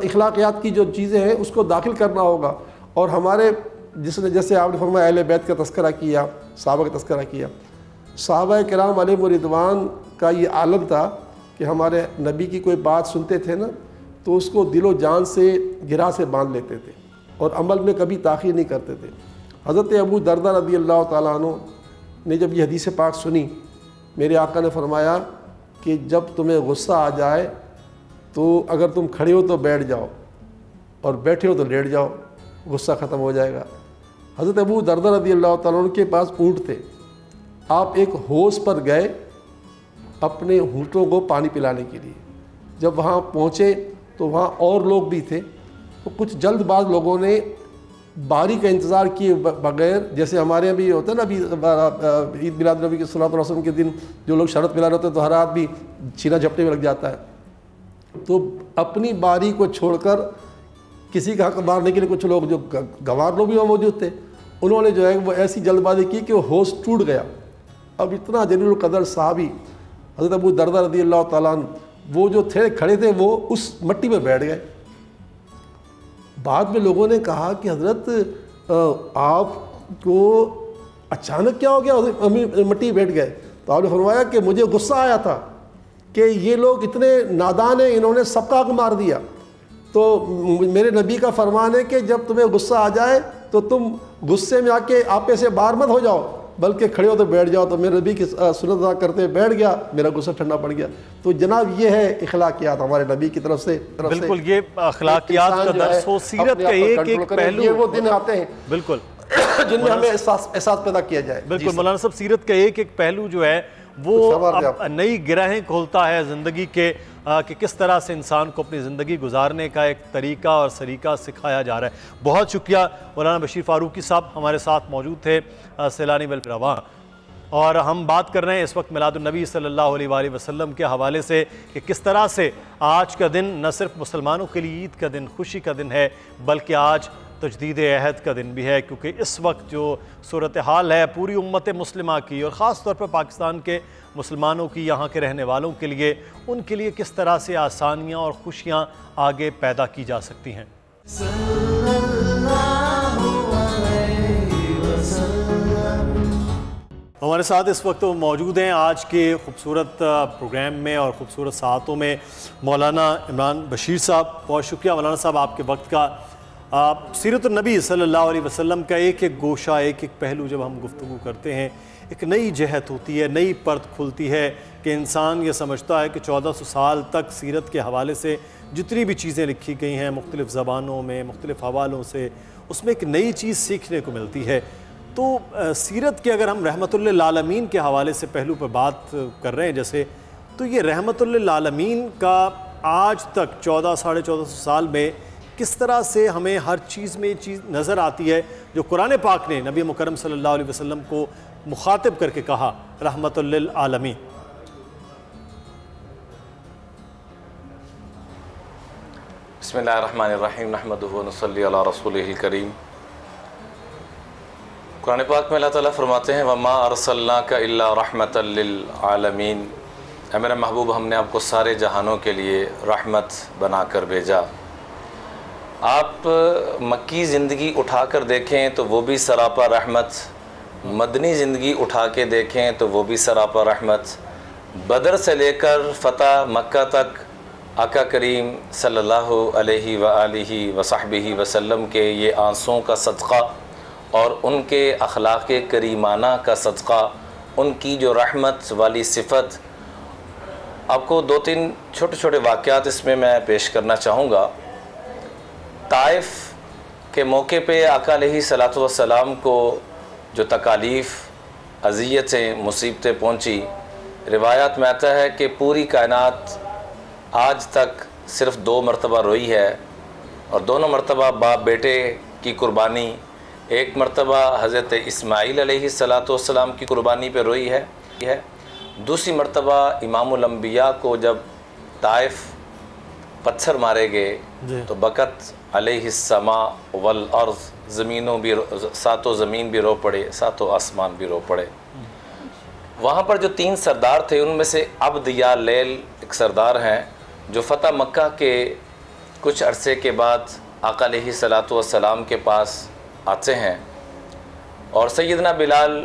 S5: اخلاقیات کی جو چیزیں ہیں اس کو داخل کرنا ہوگا. اور ہمارے جیسے آپ نے فرمایا اہل بیت کا تذکرہ کیا، صحابہ کا تذکرہ کیا، صحابہ کرام علیہ رضوان کا یہ عالم تھا کہ ہمارے نبی کی کوئی بات سنتے تھے نا تو اس کو دل و جان سے گرا سے باندھ لیتے تھے اور عمل میں کبھی تاخیر نہیں کرتے تھے. حضرت ابو دردہ رضی اللہ تعالیٰ عنہ نے جب یہ حدیث پاک سنی، میرے آقا نے فرمایا کہ جب تمہیں غصہ آ جائے تو اگر تم کھڑے ہو تو بیٹھ جاؤ اور بیٹھے ہو تو لیٹ جاؤ، غصہ ختم ہو جائے گا. حضرت ابو دردہ رضی اللہ تعالیٰ عنہ کے پاس اونٹ تھے. آپ ایک حوض پر گئے اپنے اونٹوں کو پانی پلانے کے لیے. جب وہاں پہنچے تو وہاں اور لوگ بھی تھے. تو کچھ جلد باز لوگوں نے باری کا انتظار کیے بغیر، جیسے ہمارے یہاں بھی ہوتا ہے نا ابھی عید میلاد نبی صلی اللہ علیہ وسلم کے دن جو لوگ شرط پلا رہے ہوتے ہیں تو ہر آدمی چھینا جھپٹے میں لگ جاتا ہے. تو اپنی باری کو چھوڑ کر کسی کا حق مارنے کے لیے کچھ لوگ جو گوار لوگ بھی وہاں موجود تھے، انہوں نے جو ہے وہ ایسی جلد بازی کی کہ وہ حوض ٹوٹ گیا. اب اتنا جلیل القدر صحابی حضرت ابو دردہ رضی اللہ تعالیٰ عنہ وہ جو تھے کھڑے تھے وہ اس مٹی میں بیٹھ گئے. بعد میں لوگوں نے کہا کہ حضرت آپ کو اچانک کیا ہو گیا، مٹی بیٹھ گئے. تو آپ نے فرمایا کہ مجھے غصہ آیا تھا کہ یہ لوگ اتنے نادان ہیں، انہوں نے سب کا حق مار دیا. تو میرے نبی کا فرمان ہے کہ جب تمہیں غصہ آ جائے تو تم غصے میں آ کے آپے سے باہر مت ہو جاؤ بلکہ کھڑے ہو تو بیٹھ جاؤ. تو میرے نبی کی سنت ادا کرتے بیٹھ گیا، میرا غصہ ٹھنڈا پڑ گیا. تو جناب یہ ہے اخلاقیات ہمارے نبی کی طرف سے.
S2: بالکل یہ اخلاقیات کا درس ہو، سیرت کا ایک پہلو.
S5: یہ وہ دن آتے ہیں
S2: بالکل
S5: جن میں ہمیں احساس پیدا کیا جائے.
S2: بالکل مولانا صاحب، سیرت کا ایک پہلو جو ہے وہ نئی گرہیں کھولتا ہے زندگی کے کہ کس طرح سے انسان کو اپنی زندگی گزارنے کا ایک طریقہ اور سلیقہ سکھایا جا رہا ہے. بہت شکریہ مولانا بشیر فاروقی صاحب ہمارے ساتھ موجود تھے سیلانی ویلفیئر. اور ہم بات کر رہے ہیں اس وقت میلاد النبی صلی اللہ علیہ وآلہ وسلم کے حوالے سے کہ کس طرح سے آج کا دن نہ صرف مسلمانوں کے لیے عید کا دن، خوشی کا دن ہے، بلکہ آج تجدید عہد کا دن بھی ہے. کیونکہ اس وقت جو صورتحال ہے پوری امت مسلمہ کی اور خاص طور پر پاکستان کے مسلمانوں کی، یہاں کے رہنے والوں کے لیے، ان کے لیے کس طرح سے آسانیاں اور خوشیاں آگے پیدا کی جا سکتی ہیں. ہمارے ساتھ اس وقت موجود ہیں آج کے خوبصورت پروگرام میں اور خوبصورت ساعتوں میں مولانا عمران بشیر صاحب. بہت شکریہ مولانا صاحب آپ کے وقت کا. سیرت النبی صلی اللہ علیہ وسلم کا ایک گوشہ، ایک پہلو جب ہم گفتگو کرتے ہیں، ایک نئی جہت ہوتی ہے، نئی پرت کھلتی ہے کہ انسان یہ سمجھتا ہے کہ 1400 سال تک سیرت کے حوالے سے جتنی بھی چیزیں لکھی گئی ہیں مختلف زبانوں میں، مختلف حوالوں سے، اس میں ایک نئی چیز سیکھنے کو ملتی ہے. تو سیرت کے اگر ہم رحمت للعالمین کے حوالے سے پہلو پر بات کر رہے ہیں جیسے، تو یہ رحمت للعالمین کا آج تک 1400 ساڑھے 1400 سال میں کس طرح سے ہمیں ہر چیز میں یہ چیز نظر آتی ہے جو قرآن پاک نے نبی مکرم صلی اللہ علیہ وسلم کو مخاطب کر کے کہا رحمت للعالمین۔
S6: بسم اللہ الرحمن الرحیم نحمدہ و نصلی علی رسولہ الکریم۔ قرآن پاک میں اللہ تعالیٰ فرماتے ہیں وَمَا أَرْسَلْنَاكَ إِلَّا رَحْمَةً لِلْعَالَمِينَ، اے میرے محبوب ہم نے آپ کو سارے جہانوں کے لیے رحمت بنا کر بھیجا۔ آپ مکی زندگی اٹھا کر دیکھیں تو وہ بھی سراپا رحمت، مدنی زندگی اٹھا کے دیکھیں تو وہ بھی سراپا رحمت، بدر سے لے کر فتح مکہ تک آقا کریم صلی اللہ علیہ وآلہ وصحبہ وسلم کے یہ آنسوں کا صدقہ اور ان کے اخلاق کریمانہ کا صدقہ، ان کی جو رحمت والی صفت، آپ کو دو تین چھوٹے چھوٹے واقعات اس میں پیش کرنا چاہوں گا۔ طائف کے موقع پہ آقا علیہ صلاۃ والسلام کو جو تکالیف، اذیتیں، مصیبتیں پہنچی، روایات میں آتا ہے کہ پوری کائنات آج تک صرف 2 مرتبہ روئی ہے، اور دونوں مرتبہ باپ بیٹے کی قربانی، ایک مرتبہ حضرت اسماعیل علیہ السلام کی قربانی پہ روئی ہے، دوسری مرتبہ امام الانبیاء کو جب طائف پتھر مارے گئے تو بکت علیہ السماء والارض، زمینوں بھی، ساتوں زمین بھی رو پڑے، ساتوں آسمان بھی رو پڑے۔ وہاں پر جو 3 سردار تھے ان میں سے عبد یا لیل ایک سردار ہیں جو فتح مکہ کے کچھ عرصے کے بعد آقا علیہ صلاۃ والسلام کے پاس آتے ہیں، اور سیدنا بلال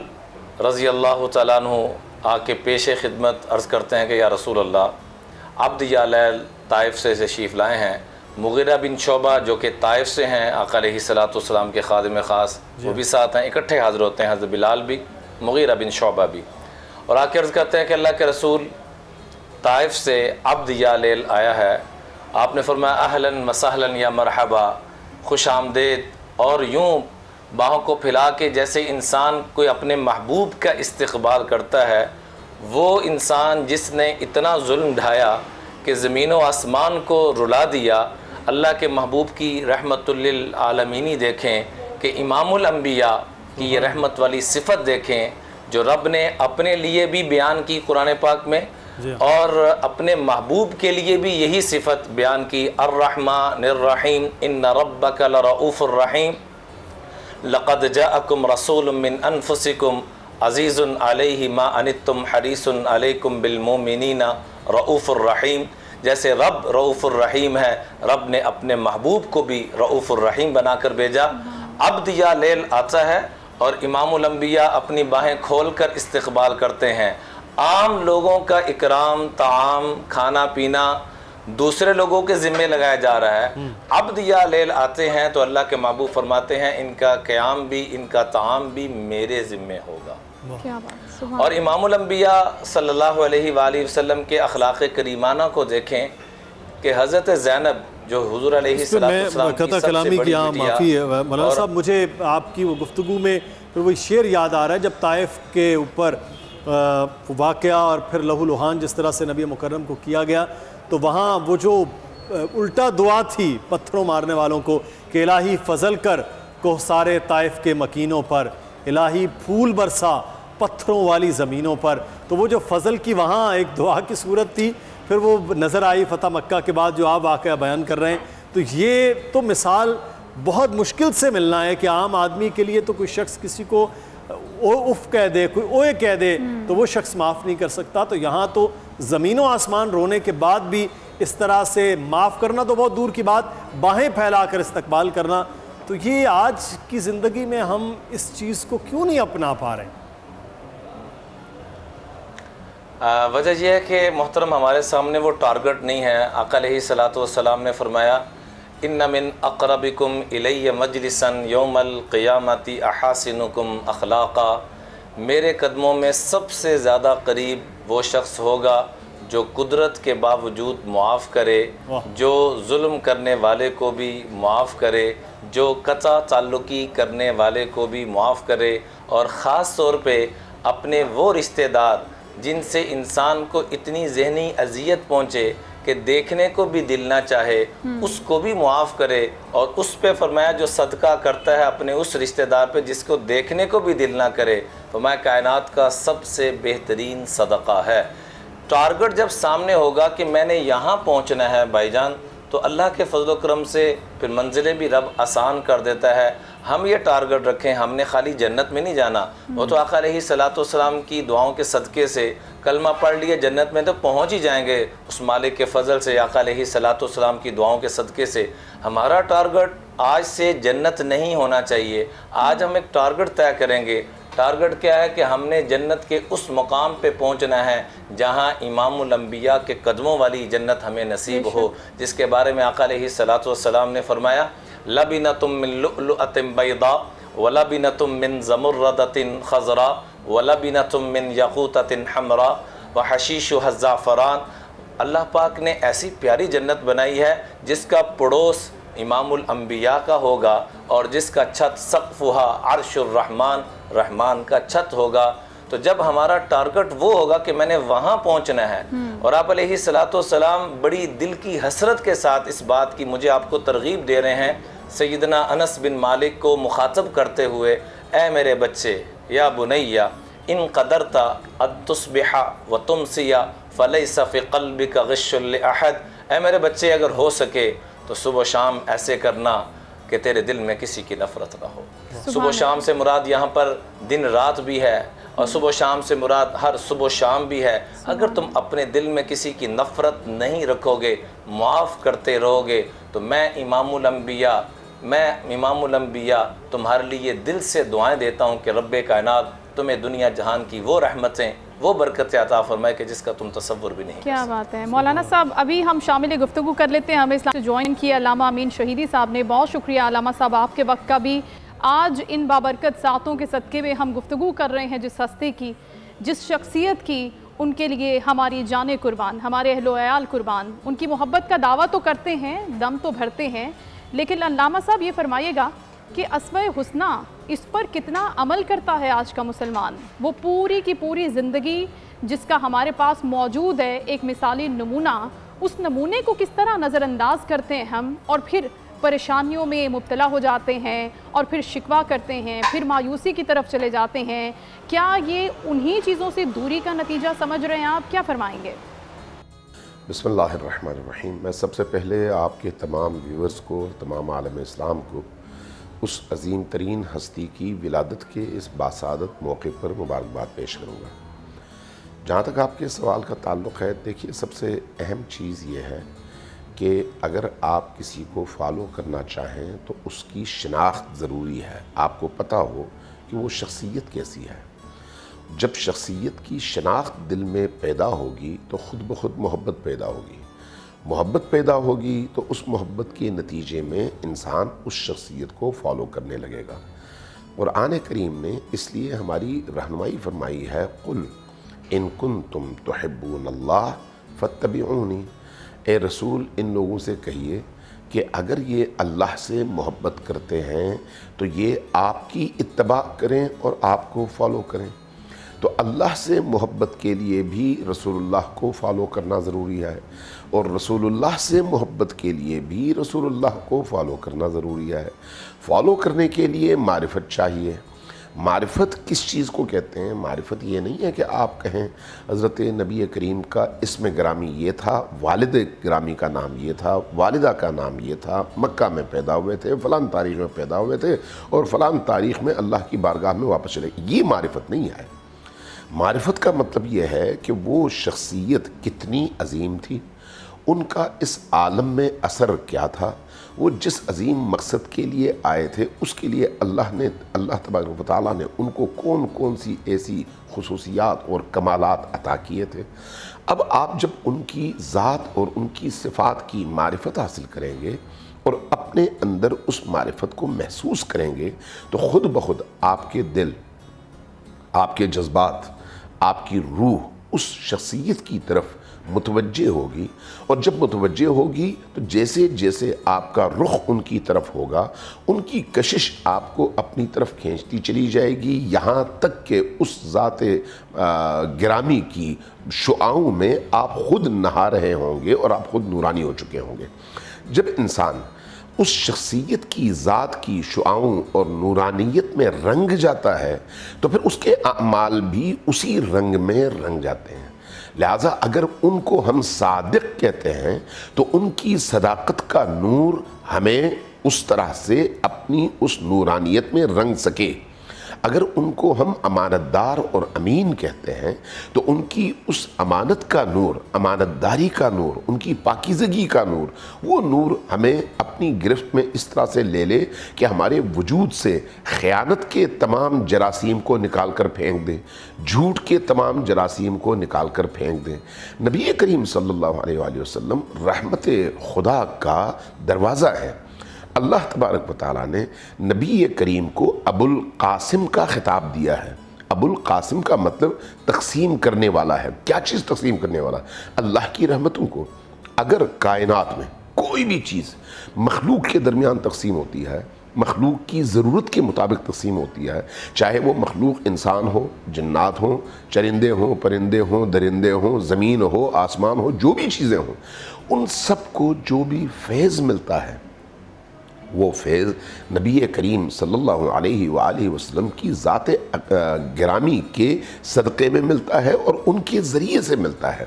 S6: رضی اللہ تعالیٰ عنہ آ کے پیش خدمت عرض کرتے ہیں کہ یا رسول اللہ، عبد یا لیل طائف سے تشریف لائے ہیں، مغیرہ بن شعبہ جو کہ طائف سے ہیں، آقا علیہ صلاۃ والسلام کے خادم خاص، وہ بھی ساتھ ہیں، اکٹھے حاضر ہوتے ہیں، حضرت بلال بھی، مغیرہ بن شعبہ بھی، اور آ کے عرض کرتے ہیں کہ اللہ کے رسول، طائف سے عبد یا لیل آیا ہے۔ آپ نے فرمایا اہلاً وسہلاً یا مرحبا، خوش آمدید، اور یوں باہوں کو پھیلا کے جیسے انسان کوئی اپنے محبوب کا استقبال کرتا ہے، وہ انسان جس نے اتنا ظلم ڈھایا کہ زمین و آسمان کو رلا دیا، اللہ کے محبوب کی رحمت للعالمینی دیکھیں کہ امام الانبیاء کی یہ رحمت والی صفت دیکھیں جو رب نے اپنے لیے بھی بیان کی قرآن پاک میں، اور اپنے محبوب کے لیے بھی یہی صفت بیان کی، الرحمن الرحیم ان ربک لرؤوف الرحیم لقد جاءکم رسول من انفسکم عزیز علیہ ما عنتم حریص علیکم بالمؤمنین رؤوف الرحیم۔ جیسے رب رؤوف الرحیم ہے، رب نے اپنے محبوب کو بھی رؤوف الرحیم بنا کر بھیجا۔ عبد یا لیل آتا ہے اور امام الانبیاء اپنی باہیں کھول کر استقبال کرتے ہیں۔ عام لوگوں کا اکرام، طعام، کھانا پینا دوسرے لوگوں کے ذمے لگایا جا رہا ہے، عبد یا لیل آتے ہیں تو اللہ کے محبوب فرماتے ہیں ان کا قیام بھی، ان کا طعام بھی میرے ذمے ہوگا۔ اور امام الانبیاء صلی اللہ علیہ وآلہ وسلم کے اخلاق کریمانہ کو دیکھیں کہ حضرت زینب جو حضور علیہ السلام کی سب سے بڑی بیٹی ہے،
S2: معافی ہے مولانا صاحب، مجھے آپ کی وہ گفتگو میں پھر وہی شعر یاد آ رہا ہے جب طائف کے اوپر واقعہ اور پھر لہو لہان جس طرح سے نبی مکرم کو کیا گیا، تو وہاں وہ جو الٹا دعا تھی پتھروں مارنے والوں کو کہ الہی فضل کر کوہسار طائف کے مکینوں پر، الہی پھول برسا پتھروں والی زمینوں پر، تو وہ جو فضل کی وہاں ایک دعا کی صورت تھی، پھر وہ نظر آئی فتح مکہ کے بعد جو آپ واقعہ بیان کر رہے ہیں۔ تو یہ تو مثال بہت مشکل سے ملنا ہے کہ عام آدمی کے لیے تو کوئی شخص کسی کو اف کہہ دے، کوئی اوئے کہہ دے تو وہ شخص معاف نہیں کر سکتا، تو یہاں تو زمین و آسمان رونے کے بعد بھی اس طرح سے معاف کرنا تو بہت دور کی بات، باہیں پھیلا کر استقبال کرنا، تو یہ آج کی زندگی میں ہم اس چیز کو کیوں نہیں اپنا پا رہے ہیں؟
S6: وجہ یہ ہے کہ محترم ہمارے سامنے وہ ٹارگٹ نہیں ہے۔ آقا علیہ صلاۃ والسلام نے فرمایا ان من اقربکم الی مجلسا یوم القیامت احاسنکم اخلاقا، میرے قدموں میں سب سے زیادہ قریب وہ شخص ہوگا جو قدرت کے باوجود معاف کرے، جو ظلم کرنے والے کو بھی معاف کرے، جو قطع تعلقی کرنے والے کو بھی معاف کرے، اور خاص طور پہ اپنے وہ رشتہ دار جن سے انسان کو اتنی ذہنی اذیت پہنچے کہ دیکھنے کو بھی دل نہ چاہے اس کو بھی معاف کرے، اور اس پہ فرمایا جو صدقہ کرتا ہے اپنے اس رشتہ دار پہ جس کو دیکھنے کو بھی دل نہ کرے، فرمایا کائنات کا سب سے بہترین صدقہ ہے۔ ٹارگٹ جب سامنے ہوگا کہ میں نے یہاں پہنچنا ہے بھائی جان، تو اللہ کے فضل و کرم سے پھر منزلیں بھی رب آسان کر دیتا ہے۔ ہم یہ ٹارگٹ رکھیں، ہم نے خالی جنت میں نہیں جانا، وہ تو آقا علیہ السلام کی دعاؤں کے صدقے سے کلمہ پڑھ لیے جنت میں تو پہنچ ہی جائیں گے اس مالک کے فضل سے، آقا علیہ السلام کی دعاؤں کے صدقے سے۔ ہمارا ٹارگٹ آج سے جنت نہیں ہونا چاہیے، آج ہم ایک ٹارگٹ طے کریں گے۔ ٹارگٹ کیا ہے کہ ہم نے جنت کے اس مقام پہ پہنچنا ہے جہاں امام الانبیاء کے قدموں والی جنت ہمیں نصیب ہو، جس کے بارے میں آقا علیہ السلام نے فرمایا لَبِنَةٌ مِّن لُؤْلُؤَةٍ بَيْضَاء وَلَبِنَةٌ مِّن زَمُرَّدَةٍ خَضْرَاء وَلَبِنَةٌ مِّن يَاقُوتَةٍ حَمْرَاء وَحَشِيشُهَا الزَّعْفَرَانُ۔ اللہ پاک نے ایسی پیاری جنت بنائی ہے جس کا پڑوس امام الانبیاء کا ہوگا، اور جس کا چھت سقفها عرش الرحمن، رحمان کا چھت ہوگا۔ تو جب ہمارا ٹارگٹ وہ ہوگا کہ میں نے وہاں پہنچنا ہے، اور آپ علیہ السلام بڑی دل کی حسرت کے ساتھ اس بات کی مجھے آپ کو ترغیب دے رہے ہیں، سیدنا انس بن مالک کو مخاطب کرتے ہوئے، اے میرے بچے، یا بنیہ ان قدرت ان تصبح وتمسی فلیس فی قلبک غش لأحد، اے میرے بچے اگر ہو سکے تو صبح و شام ایسے کرنا کہ تیرے دل میں کسی کی نفرت نہ ہو۔ صبح و شام سے مراد یہاں پر دن رات بھی ہے، اور صبح و شام سے مراد ہر صبح و شام بھی ہے۔ اگر تم اپنے دل میں کسی کی نفرت نہیں رکھو گے، معاف کرتے رہو گے، تو میں امام الانبیاء تمہارے لیے دل سے دعائیں دیتا ہوں کہ رب کائنات تمہیں دنیا جہان کی وہ رحمتیں، وہ برکتیں عطا فرمائے کہ جس کا تم تصور بھی نہیں۔
S3: کیا بات ہے مولانا صاحب، ابھی ہم شامل گفتگو کر لیتے ہیں، ہمیں اسلام سے جوائن کیا علامہ امین شہیدی صاحب نے، بہت شکریہ علامہ صاحب آپ کے وقت کا بھی۔ آج ان بابرکت ساعتوں کے صدقے میں ہم گفتگو کر رہے ہیں جس ہستی کی، جس شخصیت کی، ان کے لیے ہماری جانیں قربان، ہمارے اہل و عیال قربان، ان کی محبت کا دعویٰ تو کرتے ہیں، دم تو بھرتے ہیں، لیکن علامہ صاحب یہ فرمائیے گا کہ اسماء حسنی اس پر کتنا عمل کرتا ہے آج کا مسلمان؟ وہ پوری کی پوری زندگی جس کا ہمارے پاس موجود ہے ایک مثالی نمونہ، اس نمونے کو کس طرح نظر انداز کرتے ہیں ہم، اور پھر پریشانیوں میں مبتلا ہو جاتے ہیں، اور پھر شکوہ کرتے ہیں، پھر مایوسی کی طرف چلے جاتے ہیں۔ کیا یہ انہی چیزوں سے دوری کا نتیجہ سمجھ رہے ہیں آپ؟ کیا فرمائیں گے؟
S7: بسم اللہ الرحمن الرحیم۔ میں سب سے پہلے آپ کے تمام ویورز کو، تمام عالم اسلام کو اس عظیم ترین ہستی کی ولادت کے اس باسعادت موقع پر مبارکباد پیش کروں گا۔ جہاں تک آپ کے سوال کا تعلق ہے، دیکھیے سب سے اہم چیز یہ ہے کہ اگر آپ کسی کو فالو کرنا چاہیں تو اس کی شناخت ضروری ہے، آپ کو پتہ ہو کہ وہ شخصیت کیسی ہے۔ جب شخصیت کی شناخت دل میں پیدا ہوگی تو خود بخود محبت پیدا ہوگی، محبت پیدا ہوگی تو اس محبت کے نتیجے میں انسان اس شخصیت کو فالو کرنے لگے گا۔ قرآن کریم نے اس لیے ہماری رہنمائی فرمائی ہے، قُلْ إِن كُنْتُمْ تُحِبُّونَ اللَّهَ فَاتَّبِعُونِي، اے رسول ان لوگوں سے کہیے کہ اگر یہ اللہ سے محبت کرتے ہیں تو یہ آپ کی اتباع کریں اور آپ کو فالو کریں۔ تو اللہ سے محبت کے لیے بھی رسول اللہ کو فالو کرنا ضروری ہے، اور رسول اللہ سے محبت کے لیے بھی رسول اللہ کو فالو کرنا ضروری ہے۔ فالو کرنے کے لیے معرفت چاہیے۔ معرفت کس چیز کو کہتے ہیں؟ معرفت یہ نہیں ہے کہ آپ کہیں حضرت نبی کریم کا اسم گرامی یہ تھا، والد گرامی کا نام یہ تھا، والدہ کا نام یہ تھا، مکہ میں پیدا ہوئے تھے، فلان تاریخ میں پیدا ہوئے تھے، اور فلان تاریخ میں اللہ کی بارگاہ میں واپس چلے۔ یہ معرفت نہیں ہے۔ معرفت کا مطلب یہ ہے کہ وہ شخصیت کتنی عظیم تھی، ان کا اس عالم میں اثر کیا تھا، وہ جس عظیم مقصد کے لیے آئے تھے اس کے لیے اللہ تبارک و تعالیٰ نے ان کو کون کون سی ایسی خصوصیات اور کمالات عطا کیے تھے۔ اب آپ جب ان کی ذات اور ان کی صفات کی معرفت حاصل کریں گے اور اپنے اندر اس معرفت کو محسوس کریں گے تو خود بخود آپ کے دل، آپ کے جذبات، آپ کی روح اس شخصیت کی طرف متوجہ ہوگی، اور جب متوجہ ہوگی تو جیسے جیسے آپ کا رخ ان کی طرف ہوگا ان کی کشش آپ کو اپنی طرف کھینچتی چلی جائے گی، یہاں تک کہ اس ذات گرامی کی شعاؤں میں آپ خود نہا رہے ہوں گے اور آپ خود نورانی ہو چکے ہوں گے۔ جب انسان اس شخصیت کی ذات کی شعاؤں اور نورانیت میں رنگ جاتا ہے تو پھر اس کے اعمال بھی اسی رنگ میں رنگ جاتے ہیں۔ لہٰذا اگر ان کو ہم صادق کہتے ہیں تو ان کی صداقت کا نور ہمیں اس طرح سے اپنی اس نورانیت میں رنگ سکے۔ اگر ان کو ہم امانت دار اور امین کہتے ہیں تو ان کی اس امانت کا نور، امانت داری کا نور، ان کی پاکیزگی کا نور، وہ نور ہمیں اپنی گرفت میں اس طرح سے لے لے کہ ہمارے وجود سے خیانت کے تمام جراثیم کو نکال کر پھینک دے، جھوٹ کے تمام جراثیم کو نکال کر پھینک دے۔ نبی کریم صلی اللہ علیہ وآلہ وسلم رحمت خدا کا دروازہ ہے۔ اللہ تبارک و تعالیٰ نے نبی کریم کو ابو القاسم کا خطاب دیا ہے۔ ابو القاسم کا مطلب تقسیم کرنے والا ہے۔ کیا چیز تقسیم کرنے والا؟ اللہ کی رحمتوں کو۔ اگر کائنات میں کوئی بھی چیز مخلوق کے درمیان تقسیم ہوتی ہے، مخلوق کی ضرورت کے مطابق تقسیم ہوتی ہے، چاہے وہ مخلوق انسان ہو، جنات ہوں، چرندے ہوں، پرندے ہوں، درندے ہوں، زمین ہو، آسمان ہو، جو بھی چیزیں ہوں، ان سب کو جو بھی فیض ملتا ہے وہ فیض نبی کریم صلی اللہ علیہ وآلہ وسلم کی ذات گرامی کے صدقے میں ملتا ہے اور ان کے ذریعے سے ملتا ہے۔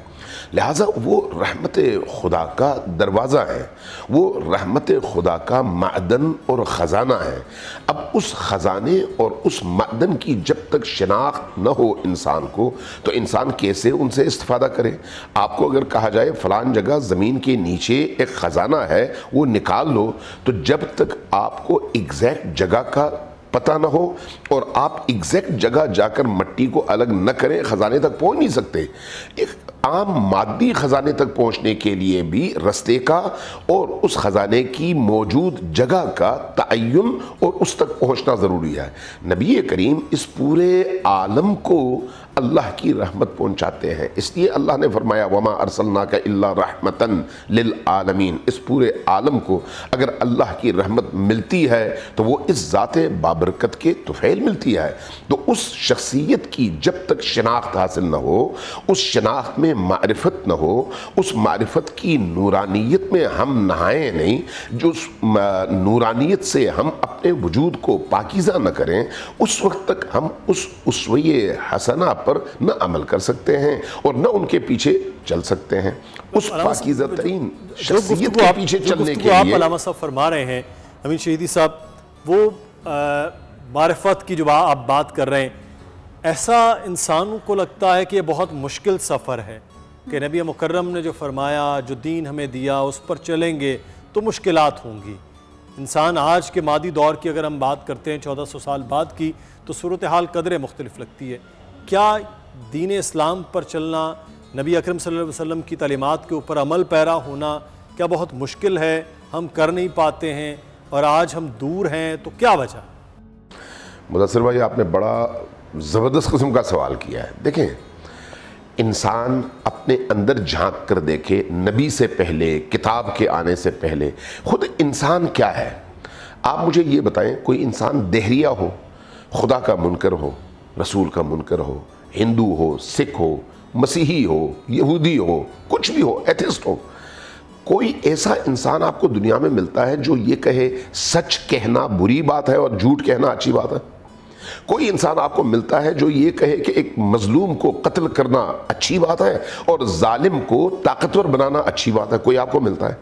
S7: لہٰذا وہ رحمت خدا کا دروازہ ہے، وہ رحمت خدا کا معدن اور خزانہ ہے۔ اب اس خزانے اور اس معدن کی جب تک شناخت نہ ہو انسان کو تو انسان کیسے ان سے استفادہ کرے؟ آپ کو اگر کہا جائے فلان جگہ زمین کے نیچے ایک خزانہ ہے وہ نکال لو، تو جب تک آپ کو ایگزیکٹ جگہ کا پتہ نہ ہو اور آپ ایگزیکٹ جگہ جا کر مٹی کو الگ نہ کریں خزانے تک پہنچ نہیں سکتے۔ ایک عام مادی خزانے تک پہنچنے کے لیے بھی رستے کا اور اس خزانے کی موجود جگہ کا تعین اور اس تک پہنچنا ضروری ہے۔ نبی کریم اس پورے عالم کو اللہ کی رحمت پہنچاتے ہیں، اس لیے اللہ نے فرمایا وَمَا أَرْسَلْنَاكَ إِلَّا رَحْمَةً لِلْعَالَمِينَ۔ اس پورے عالم کو اگر اللہ کی رحمت ملتی ہے تو وہ اس ذات بابرکت کے طفیل ملتی ہے۔ تو اس شخصیت کی جب تک شناخت حاصل نہ ہو، اس شناخت میں معرفت نہ ہو، اس معرفت کی نورانیت میں ہم نہائیں نہیں، جو اس نورانیت سے ہم اپنے وجود کو پاکیزہ نہ کریں، اس وقت تک ہم اس اسوہ حسنہ پر نہ عمل کر سکتے ہیں اور نہ ان کے پیچھے چل سکتے ہیں۔ اس پاکیزہ ترین شخصیت کے پیچھے چلنے کے لیے
S2: آپ علامہ صاحب فرما رہے ہیں امین شہیدی صاحب، وہ معرفت کی جو آپ بات کر رہے ہیں، ایسا انسانوں کو لگتا ہے کہ یہ بہت مشکل سفر ہے کہ نبی مکرم نے جو فرمایا، جو دین ہمیں دیا اس پر چلیں گے تو مشکلات ہوں گی۔ انسان آج کے مادی دور کی اگر ہم بات کرتے ہیں 1400 سال بعد کی تو صورتحال قدرے مختلف لگتی ہے۔ کیا دین اسلام پر چلنا، نبی اکرم صلی اللہ علیہ وسلم کی تعلیمات کے اوپر عمل پیرا ہونا کیا بہت مشکل ہے، ہم کر نہیں پاتے ہیں اور آج ہم دور ہیں، تو کیا وجہ؟
S7: مدثر بھائی آپ نے بڑا زبردست قسم کا سوال کیا ہے۔ دیکھیں، انسان اپنے اندر جھانک کر دیکھے، نبی سے پہلے، کتاب کے آنے سے پہلے خود انسان کیا ہے۔ آپ مجھے یہ بتائیں، کوئی انسان دہریہ ہو، خدا کا منکر ہو، رسول کا منکر ہو، ہندو ہو، سکھ ہو، مسیحی ہو، یہودی ہو، کچھ بھی ہو، ایتھسٹ ہو، کوئی ایسا انسان آپ کو دنیا میں ملتا ہے جو یہ کہے سچ کہنا بری بات ہے اور جھوٹ کہنا اچھی بات ہے؟ کوئی انسان آپ کو ملتا ہے جو یہ کہے کہ ایک مظلوم کو قتل کرنا اچھی بات ہے اور ظالم کو طاقتور بنانا اچھی بات ہے؟ کوئی آپ کو ملتا ہے؟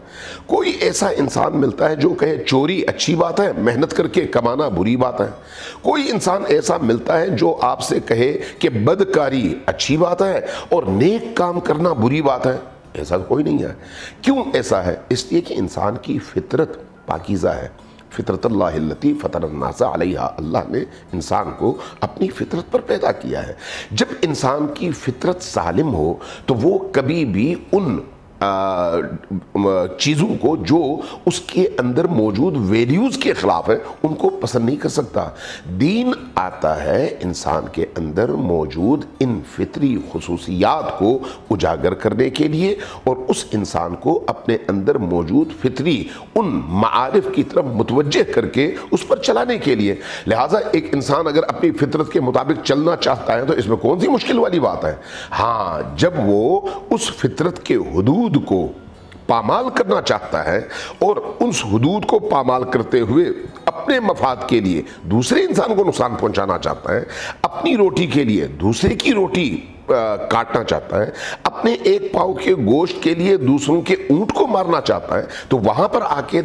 S7: کوئی ایسا انسان ملتا ہے جو کہے چوری اچھی بات ہے، محنت کر کے کمانا بری بات ہے؟ کوئی انسان ایسا ملتا ہے جو آپ سے کہے کہ بدکاری اچھی بات ہے اور نیک کام کرنا بری بات ہے؟ ایسا کوئی نہیں ہے۔ کیوں ایسا ہے؟ اس لیے کہ انسان کی فطرت پاکیزہ ہے۔ فطرت اللہ التی فطر الناس علیہا، اللہ نے انسان کو اپنی فطرت پر پیدا کیا ہے۔ جب انسان کی فطرت سالم ہو تو وہ کبھی بھی ان چیزوں کو جو اس کے اندر موجود ویلیوز کے خلاف ہیں ان کو پسند نہیں کر سکتا۔ دین آتا ہے انسان کے اندر موجود ان فطری خصوصیات کو اجاگر کرنے کے لیے اور اس انسان کو اپنے اندر موجود فطری ان معارف کی طرف متوجہ کر کے اس پر چلانے کے لیے۔ لہٰذا ایک انسان اگر اپنی فطرت کے مطابق چلنا چاہتا ہے تو اس میں کون سی مشکل والی بات ہے؟ ہاں، جب وہ اس فطرت کے حدود کو پامال کرنا چاہتا ہے اور اس حدود کو پامال کرتے ہوئے اپنے مفاد کے لیے دوسرے انسان کو نقصان پہنچانا چاہتا ہے، اپنی روٹی کے لیے دوسرے کی روٹی کاٹنا چاہتا ہے، اپنے ایک پاؤ کے گوشت کے لیے دوسروں کے اونٹ کو مارنا چاہتا ہے، تو وہاں پر آ کے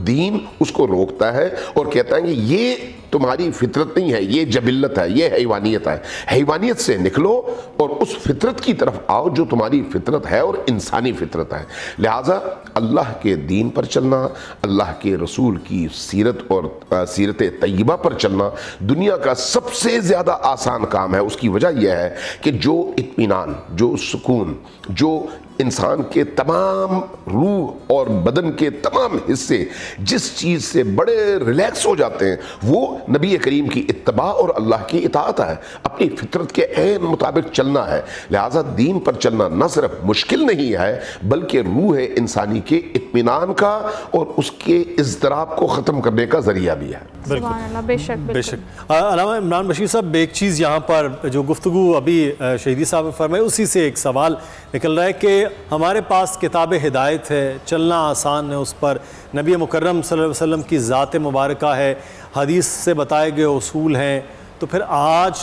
S7: دین اس کو روکتا ہے اور کہتا ہے کہ یہ تمہاری فطرت نہیں ہے، یہ جبلت ہے، یہ حیوانیت ہے، حیوانیت سے نکلو اور اس فطرت کی طرف آؤ جو تمہاری فطرت ہے اور انسانی فطرت ہے۔ لہٰذا اللہ کے دین پر چلنا، اللہ کے رسول کی سیرت اور سیرت طیبہ پر چلنا دنیا کا سب سے زیادہ آسان کام ہے۔ اس کی وجہ یہ ہے کہ جو اطمینان، جو سکون، جو انسان کے تمام روح اور بدن کے تمام حصے جس چیز سے بڑے ریلیکس ہو جاتے ہیں وہ نبی کریم کی اتباع اور اللہ کی اطاعت ہے، اپنی فطرت کے عین مطابق چلنا ہے۔ لہٰذا دین پر چلنا نہ صرف مشکل نہیں ہے بلکہ روح انسانی کے اطمینان کا اور اس کے اضطراب کو ختم کرنے کا ذریعہ بھی ہے۔
S3: سبحان اللہ، بے شک
S2: بے شک۔ علامہ عمران بشیر صاحب، ایک چیز یہاں پر جو گفتگو ابھی شہیدی صاحب نے فرمائی اسی سے ایک سوال نکل رہا ہے کہ ہمارے پاس کتاب ہدایت ہے، چلنا آسان ہے اس پر، نبی مکرم صلی اللہ علیہ وسلم کی ذات مبارکہ ہے، حدیث سے بتائے گئے اصول ہیں، تو پھر آج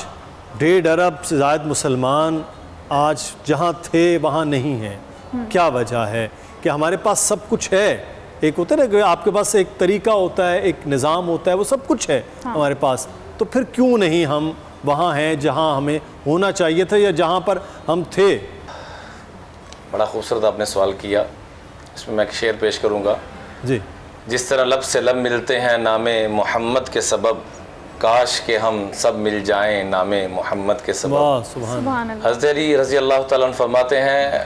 S2: 1.5 ارب سے زائد مسلمان آج جہاں تھے وہاں نہیں ہیں، کیا وجہ ہے؟ کہ ہمارے پاس سب کچھ ہے، ایک ہوتا ہے نا کہ آپ کے پاس ایک طریقہ ہوتا ہے، ایک نظام ہوتا ہے، وہ سب کچھ ہے ہمارے پاس، تو پھر کیوں نہیں ہم وہاں ہیں جہاں ہمیں ہونا چاہیے تھا یا جہاں پر ہم تھے؟
S6: بڑا خوبصورت آپ نے سوال کیا، اس میں ایک شعر پیش کروں گا۔
S2: جی،
S6: جس طرح لب سے لب ملتے ہیں نام محمد کے سبب، کاش کہ ہم سب مل جائیں نام محمد کے سبب۔
S3: سبحان اللہ۔
S6: حضرت علی رضی اللہ تعالیٰ عنہ فرماتے ہیں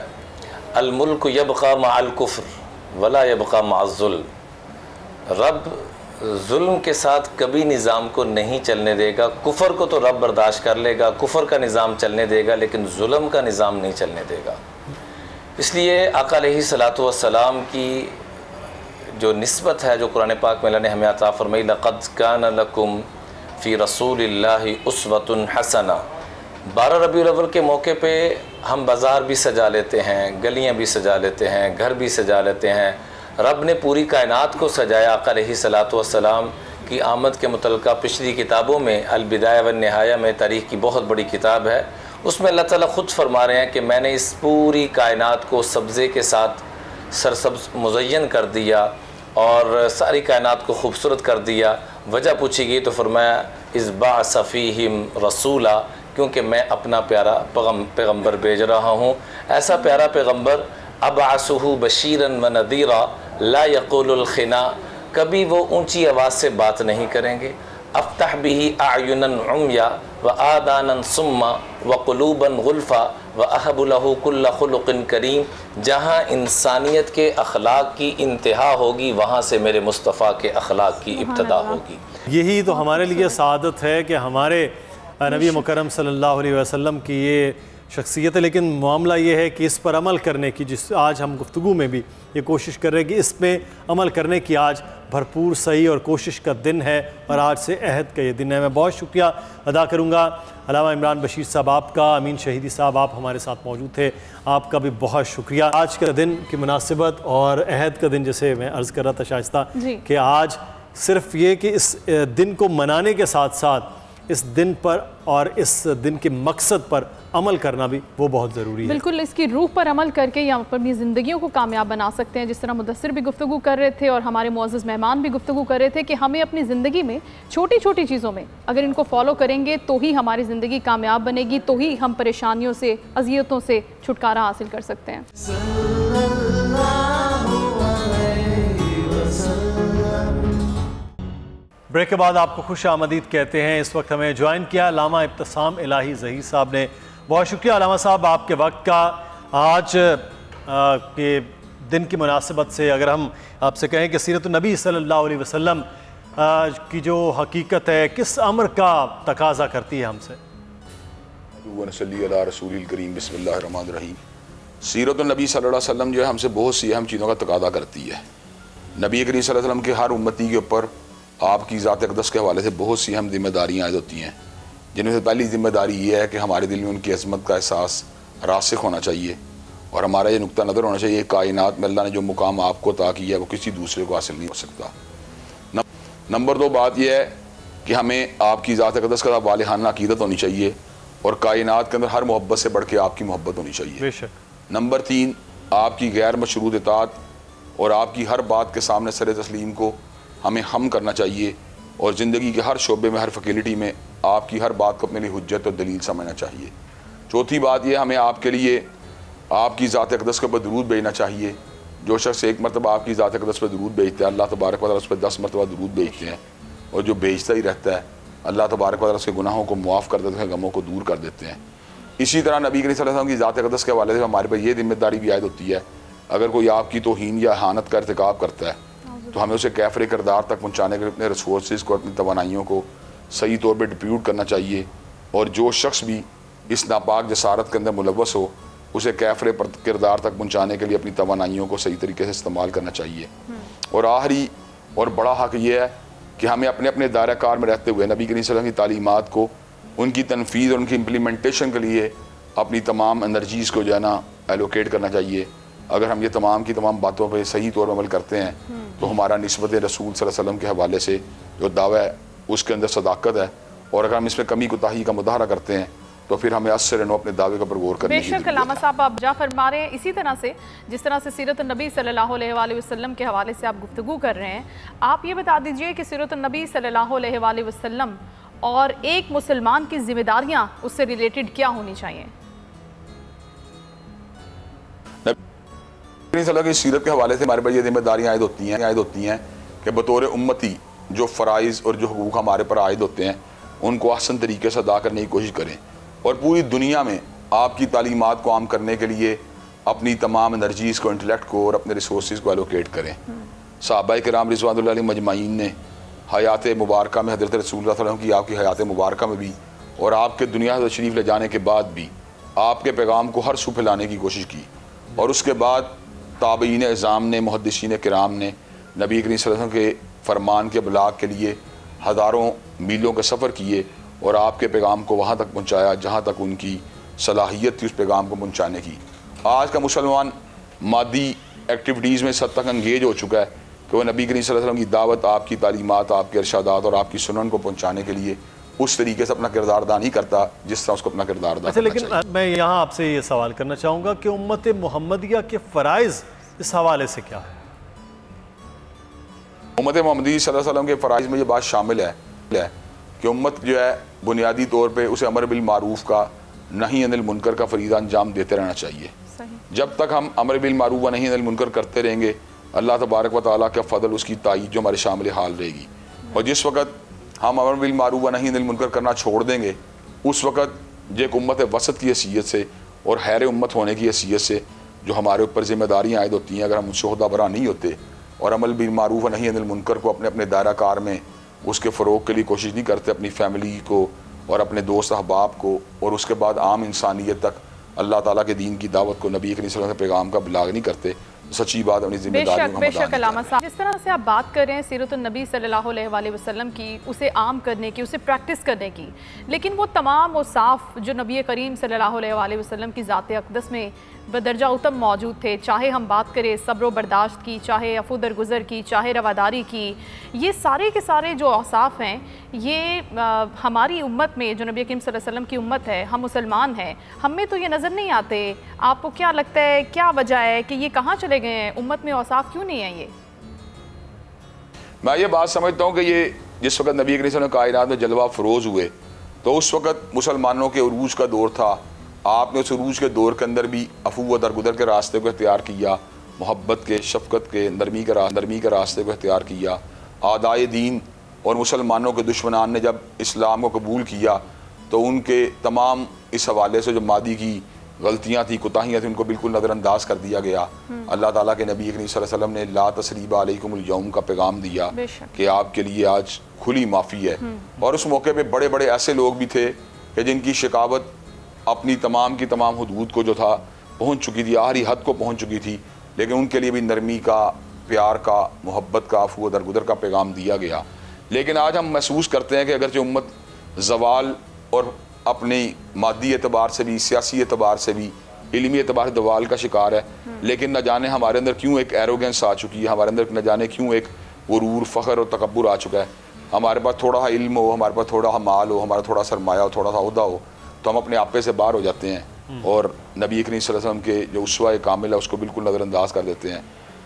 S6: الملک یبقى مع الکفر ولا یبقى مع الظلم، رب ظلم کے ساتھ کبھی نظام کو نہیں چلنے دے گا، کفر کو تو رب برداشت کر لے گا، کفر کا نظام چلنے دے گا لیکن ظلم کا نظام نہیں چلنے دے گا۔ اس لیے آقا علیہ السلام کی جو نسبت ہے جو قرآن پاک میں اللہ نے ہمیں عطا فرمائی، لَقَدْ كَانَ لَكُمْ فِي رَسُولِ اللَّهِ أُسْوَةٌ حَسَنَةٌ، 12 ربیع الاول کے موقع پہ ہم بازار بھی سجا لیتے ہیں، گلیاں بھی سجا لیتے ہیں، گھر بھی سجا لیتے ہیں، رب نے پوری کائنات کو سجایا۔ آقا علیہ السلام کی آمد کے متعلقہ پچھلی کتابوں میں البدایہ والنہایہ میں تاریخ کی بہت بڑی کتاب ہے، اس میں اللہ تعالیٰ خود فرما رہے ہیں کہ میں نے اس پوری کائنات کو سبزے کے ساتھ سرسبز مزین کر دیا اور ساری کائنات کو خوبصورت کر دیا۔ وجہ پوچھی گئی تو فرمایا اذ بعث فیہم رسولا، کیونکہ میں اپنا پیارا پیغمبر بھیج رہا ہوں، ایسا پیارا پیغمبر ابعثہ بشیرا ونذیرا لا یقول الخنا، کبھی وہ اونچی آواز سے بات نہیں کریں گے، افتح به اعینا عمیا وآذانا صما وقلوبا غلفا واہب له کل خلق کریم، جہاں انسانیت کے اخلاق کی انتہا ہوگی وہاں سے میرے مصطفیٰ کے اخلاق کی ابتدا ہوگی۔
S2: یہی تو ہمارے لیے سعادت ہے کہ ہمارے نبی مکرم صلی اللہ علیہ وسلم کی یہ شخصیت ہے، لیکن معاملہ یہ ہے کہ اس پر عمل کرنے کی، جس آج ہم گفتگو میں بھی یہ کوشش کر رہے ہیں کہ اس میں عمل کرنے کی آج بھرپور صحیح اور کوشش کا دن ہے، اور آج سے عہد کا یہ دن ہے۔ میں بہت شکریہ ادا کروں گا علامہ عمران بشیر صاحب آپ کا، امین شہیدی صاحب آپ ہمارے ساتھ موجود تھے، آپ کا بھی بہت شکریہ۔ آج کا دن کی مناسبت اور عہد کا دن جیسے میں عرض کر رہا تھا شائستہ کہ آج صرف یہ کہ اس دن کو منانے کے ساتھ ساتھ اس دن پر اور اس دن کے مقصد پر عمل کرنا بھی وہ بہت ضروری ہے۔
S3: بالکل، اس کی روح پر عمل کر کے یہاں پر اپنی زندگیوں کو کامیاب بنا سکتے ہیں، جس طرح مدثر بھی گفتگو کر رہے تھے اور ہمارے معزز مہمان بھی گفتگو کر رہے تھے کہ ہمیں اپنی زندگی میں چھوٹی چھوٹی چیزوں میں اگر ان کو فالو کریں گے تو ہی ہماری زندگی کامیاب بنے گی، تو ہی ہم پریشانیوں سے، اذیتوں سے چھٹکارا حاصل کر سکتے ہیں۔
S2: بریک کے بعد آپ کو خوش آمدید کہتے ہیں۔ اس وقت ہمیں جوائن کیا علامہ ابتسام الہی ظہیر صاحب نے، بہت شکریہ علامہ صاحب آپ کے وقت کا۔ آج کے دن کی مناسبت سے اگر ہم آپ سے کہیں کہ سیرت النبی صلی اللہ علیہ وسلم کی جو حقیقت ہے کس امر کا تقاضا کرتی ہے ہم سے؟
S8: صلی اللہ رسول الکریم بسم اللہ الرحمن الرحیم۔ سیرت النبی صلی اللہ علیہ وسلم جو ہے ہم سے بہت سی اہم چیزوں کا تقاضا کرتی ہے۔ نبی کریم صلی اللہ علیہ وسلم کے ہر امتی کے اوپر آپ کی ذات اقدس کے حوالے سے بہت سی اہم ذمہ داریاں عائد ہوتی ہیں، جن میں سے پہلی ذمہ داری یہ ہے کہ ہمارے دل میں ان کی عظمت کا احساس راسخ ہونا چاہیے، اور ہمارا یہ نقطہ نظر ہونا چاہیے کائنات میں اللہ نے جو مقام آپ کو عطا کیا ہے وہ کسی دوسرے کو حاصل نہیں ہو سکتا۔ نمبر 2 بات یہ ہے کہ ہمیں آپ کی ذات اقدس کا والہانہ عقیدت ہونی چاہیے، اور کائنات کے اندر ہر محبت سے بڑھ کے آپ کی محبت ہونی چاہیے۔
S2: بے شک۔
S8: نمبر 3 آپ کی غیر مشروط اطاعت اور آپ کی ہر بات کے سامنے سر تسلیم کو ہمیں ہم کرنا چاہیے، اور زندگی کے ہر شعبے میں ہر فیکلٹی میں آپ کی ہر بات کو اپنے لیے حجت اور دلیل سمجھنا چاہیے۔ چوتھی بات یہ ہمیں آپ کے لیے آپ کی ذات اقدس کے اوپر درود بھیجنا چاہیے۔ جو شخص ایک مرتبہ آپ کی ذات اقدس پہ درود بھیجتا ہے اللہ تبارک و تعالیٰ اس پہ 10 مرتبہ درود بھیجتے ہیں، اور جو بھیجتا ہی رہتا ہے اللہ تبارک و تعالیٰ اس کے گناہوں کو معاف کر دیتے ہیں، غموں کو دور کر دیتے ہیں۔ اسی طرح نبی کریم صلی اللہ علیہ وسلم کی ذات اقدس کے حوالے سے ہمارے پہ یہ ذمہ داری بھی عائد ہوتی ہے، اگر کوئی آپ کی توہین یا اہانت کا ارتکاب کرتا ہے تو ہمیں اسے کیفر کردار تک پہنچانے کے لیے اپنے ریسورسز کو، اپنی توانائیوں کو صحیح طور پہ ڈپیوٹ کرنا چاہیے، اور جو شخص بھی اس ناپاک جسارت کے اندر ملوث ہو اسے کیفر کردار تک پہنچانے کے لیے اپنی توانائیوں کو صحیح طریقے سے استعمال کرنا چاہیے۔ اور آخری اور بڑا حق یہ ہے کہ ہمیں اپنے اپنے دائرہ کار میں رہتے ہوئے نبی کریم صلی اللہ علیہ وسلم کی تعلیمات کو، ان کی تنفیذ اور ان کی امپلیمنٹیشن کے لیے اپنی تمام انرجیز کو جو ہے نا ایلوکیٹ کرنا چاہیے۔ اگر ہم یہ تمام کی تمام باتوں پہ صحیح طور پر عمل کرتے ہیں تو ہمارا نسبت رسول صلی اللہ علیہ وسلم کے حوالے سے جو دعویٰ ہے اس کے اندر صداقت ہے، اور اگر ہم اس میں کمی کوتاہی کا مظاہرہ کرتے ہیں تو پھر ہمیں اثر نو اپنے دعوے پر غور کرنے کی۔
S3: بے شک علامہ صاحب آپ جا فرما رہے ہیں، اسی طرح سے جس طرح سے سیرت النبی صلی اللہ علیہ وآلہ وسلم کے حوالے سے آپ گفتگو کر رہے ہیں، آپ یہ بتا دیجئے کہ سیرت النبی صلی اللہ علیہ وآلہ وسلم اور ایک مسلمان کی ذمہ داریاں اس سے ریلیٹڈ کیا ہونی چاہیے؟
S8: نبی صلی اللہ کی سیرت کے حوالے سے ہمارے پر یہ ذمہ داریاں عائد ہوتی ہیں کہ بطور امتی جو فرائض اور جو حقوق ہمارے پر عائد ہوتے ہیں ان کو احسن طریقے سے ادا کرنے کی کوشش کریں، اور پوری دنیا میں آپ کی تعلیمات کو عام کرنے کے لیے اپنی تمام انرجیز کو، انٹلیکٹ کو اور اپنے ریسورسز کو ایلوکیٹ کریں۔ صحابہ کرام رضوان اللہ علیہ مجمعین نے حیات مبارکہ میں حضرت رسول اللہ صلی اللہ علیہ وسلم کی آپ کی حیات مبارکہ میں بھی اور آپ کے دنیا سے تشریف لے جانے کے بعد بھی آپ کے پیغام کو ہر سو پھیلانے کی کوشش کی، اور اس کے بعد تابعین اعظام نے، محدثین کرام نے نبی کریم صلی اللہ علیہ وسلم کے فرمان کے ابلاغ کے لیے ہزاروں میلوں کے سفر کیے اور آپ کے پیغام کو وہاں تک پہنچایا جہاں تک ان کی صلاحیت تھی اس پیغام کو پہنچانے کی۔ آج کا مسلمان مادی ایکٹیویٹیز میں اس حد تک انگیج ہو چکا ہے کہ وہ نبی کریم صلی اللہ علیہ وسلم کی دعوت، آپ کی تعلیمات، آپ کے ارشادات اور آپ کی سنن کو پہنچانے کے لیے اس طریقے سے اپنا کردار ادا نہیں کرتا جس طرح اس کو اپنا کردار ادا کرنا چاہیے۔
S2: لیکن میں یہاں آپ سے یہ سوال کرنا چاہوں گا کہ امت محمدیہ کے فرائض اس حوالے سے کیا ہے؟
S8: امت محمدی صلی اللہ علیہ وسلم کے فرائض میں یہ بات شامل ہے کہ امت جو ہے بنیادی طور پہ اسے امر بالمعروف کا، نہی عن المنکر کا فریضہ انجام دیتے رہنا چاہیے۔ جب تک ہم امر بالمعروف و نہی عن المنکر کرتے رہیں گے اللہ تبارک و تعالیٰ کا فضل، اس کی تائید جو ہمارے شامل حال رہے گی، اور جس وقت ہم امر بالمعروف و نہی عن المنکر کرنا چھوڑ دیں گے اس وقت جو ایک امت وسط کی حیثیت سے اور خیر امت ہونے کی حیثیت سے جو ہمارے اوپر ذمہ داریاں عائد ہوتی ہیں، اگر ہم ان سے عہدہ برا نہیں ہوتے اور عمل بالمعروف و نہی عن المنکر کو اپنے اپنے دائرہ کار میں اس کے فروغ کے لیے کوشش نہیں کرتے، اپنی فیملی کو اور اپنے دوست احباب کو اور اس کے بعد عام انسانیت تک اللہ تعالیٰ کے دین کی دعوت کو، نبی کریم صلی اللہ علیہ وسلم کے پیغام کا بلاغ نہیں کرتے، سچی بات اپنی ذمہ داریوں کو ہم
S3: بے
S8: ادا
S3: شک علامہ صاحب، جس طرح سے آپ بات کر رہے ہیں سیرت النبی صلی اللہ علیہ وآلہ وسلم کی، اسے عام کرنے کی، اسے پریکٹس کرنے کی، لیکن وہ تمام اوصاف جو نبی کریم صلی اللہ علیہ وآلہ وسلم کی ذات اقدس میں بدرجہ اتم موجود تھے، چاہے ہم بات کریں صبر و برداشت کی، چاہے عفو درگزر کی، چاہے رواداری کی، یہ سارے کے سارے جو اوصاف ہیں یہ ہماری امت میں جو نبی کریم صلی اللہ علیہ وسلم کی امت ہے، ہم مسلمان ہیں، ہم میں تو یہ نظر نہیں آتے۔ آپ کو کیا لگتا ہے کیا وجہ ہے کہ یہ کہاں چلے گئے ہیں؟ امت میں اوصاف کیوں نہیں ہیں؟ یہ
S8: میں یہ بات سمجھتا ہوں کہ یہ جس وقت نبی کریم صلی اللہ علیہ وسلم کائنات میں جلوہ فروز ہوئے تو اس وقت مسلمانوں کے عروج کا دور تھا، آپ نے اس عروج کے دور کے اندر بھی عفو و درگزر کے راستے کو اختیار کیا، محبت کے، شفقت کے، نرمی کے راستے کو اختیار کیا۔ اعدائے دین اور مسلمانوں کے دشمنان نے جب اسلام کو قبول کیا تو ان کے تمام اس حوالے سے جو مادی کی غلطیاں تھیں کوتاہیاں تھیں ان کو بالکل نظر انداز کر دیا گیا۔ اللہ تعالیٰ کے نبی کریم صلی اللہ علیہ وسلم نے لا تثریب علیکم اليوم کا پیغام دیا کہ آپ کے لیے آج کھلی معافی ہے، اور اس موقع پہ بڑے بڑے ایسے لوگ بھی تھے کہ جن کی شکاوت اپنی تمام کی تمام حدود کو جو تھا پہنچ چکی تھی، آخری حد کو پہنچ چکی تھی، لیکن ان کے لیے بھی نرمی کا، پیار کا، محبت کا، عفو و درگزر کا پیغام دیا گیا۔ لیکن آج ہم محسوس کرتے ہیں کہ اگرچہ امت زوال اور اپنی مادی اعتبار سے بھی، سیاسی اعتبار سے بھی، علمی اعتبار سے زوال کا شکار ہے، لیکن نہ جانے ہمارے اندر کیوں ایک ایروگنس آ چکی ہے، ہمارے اندر نہ جانے کیوں ایک غرور، فخر اور تکبر آ چکا ہے۔ ہمارے پاس تھوڑا سا علم ہو، ہمارے پاس تھوڑا سا مال ہو، ہمارا تھوڑا سرمایہ ہو، تھوڑا سا عہدہ ہو، تو ہم اپنے آپے سے باہر ہو جاتے ہیں اور نبی کریم صلی اللہ علیہ وسلم کے جو اسوہ کامل ہے اس کو بالکل نظر انداز کر دیتے ہیں۔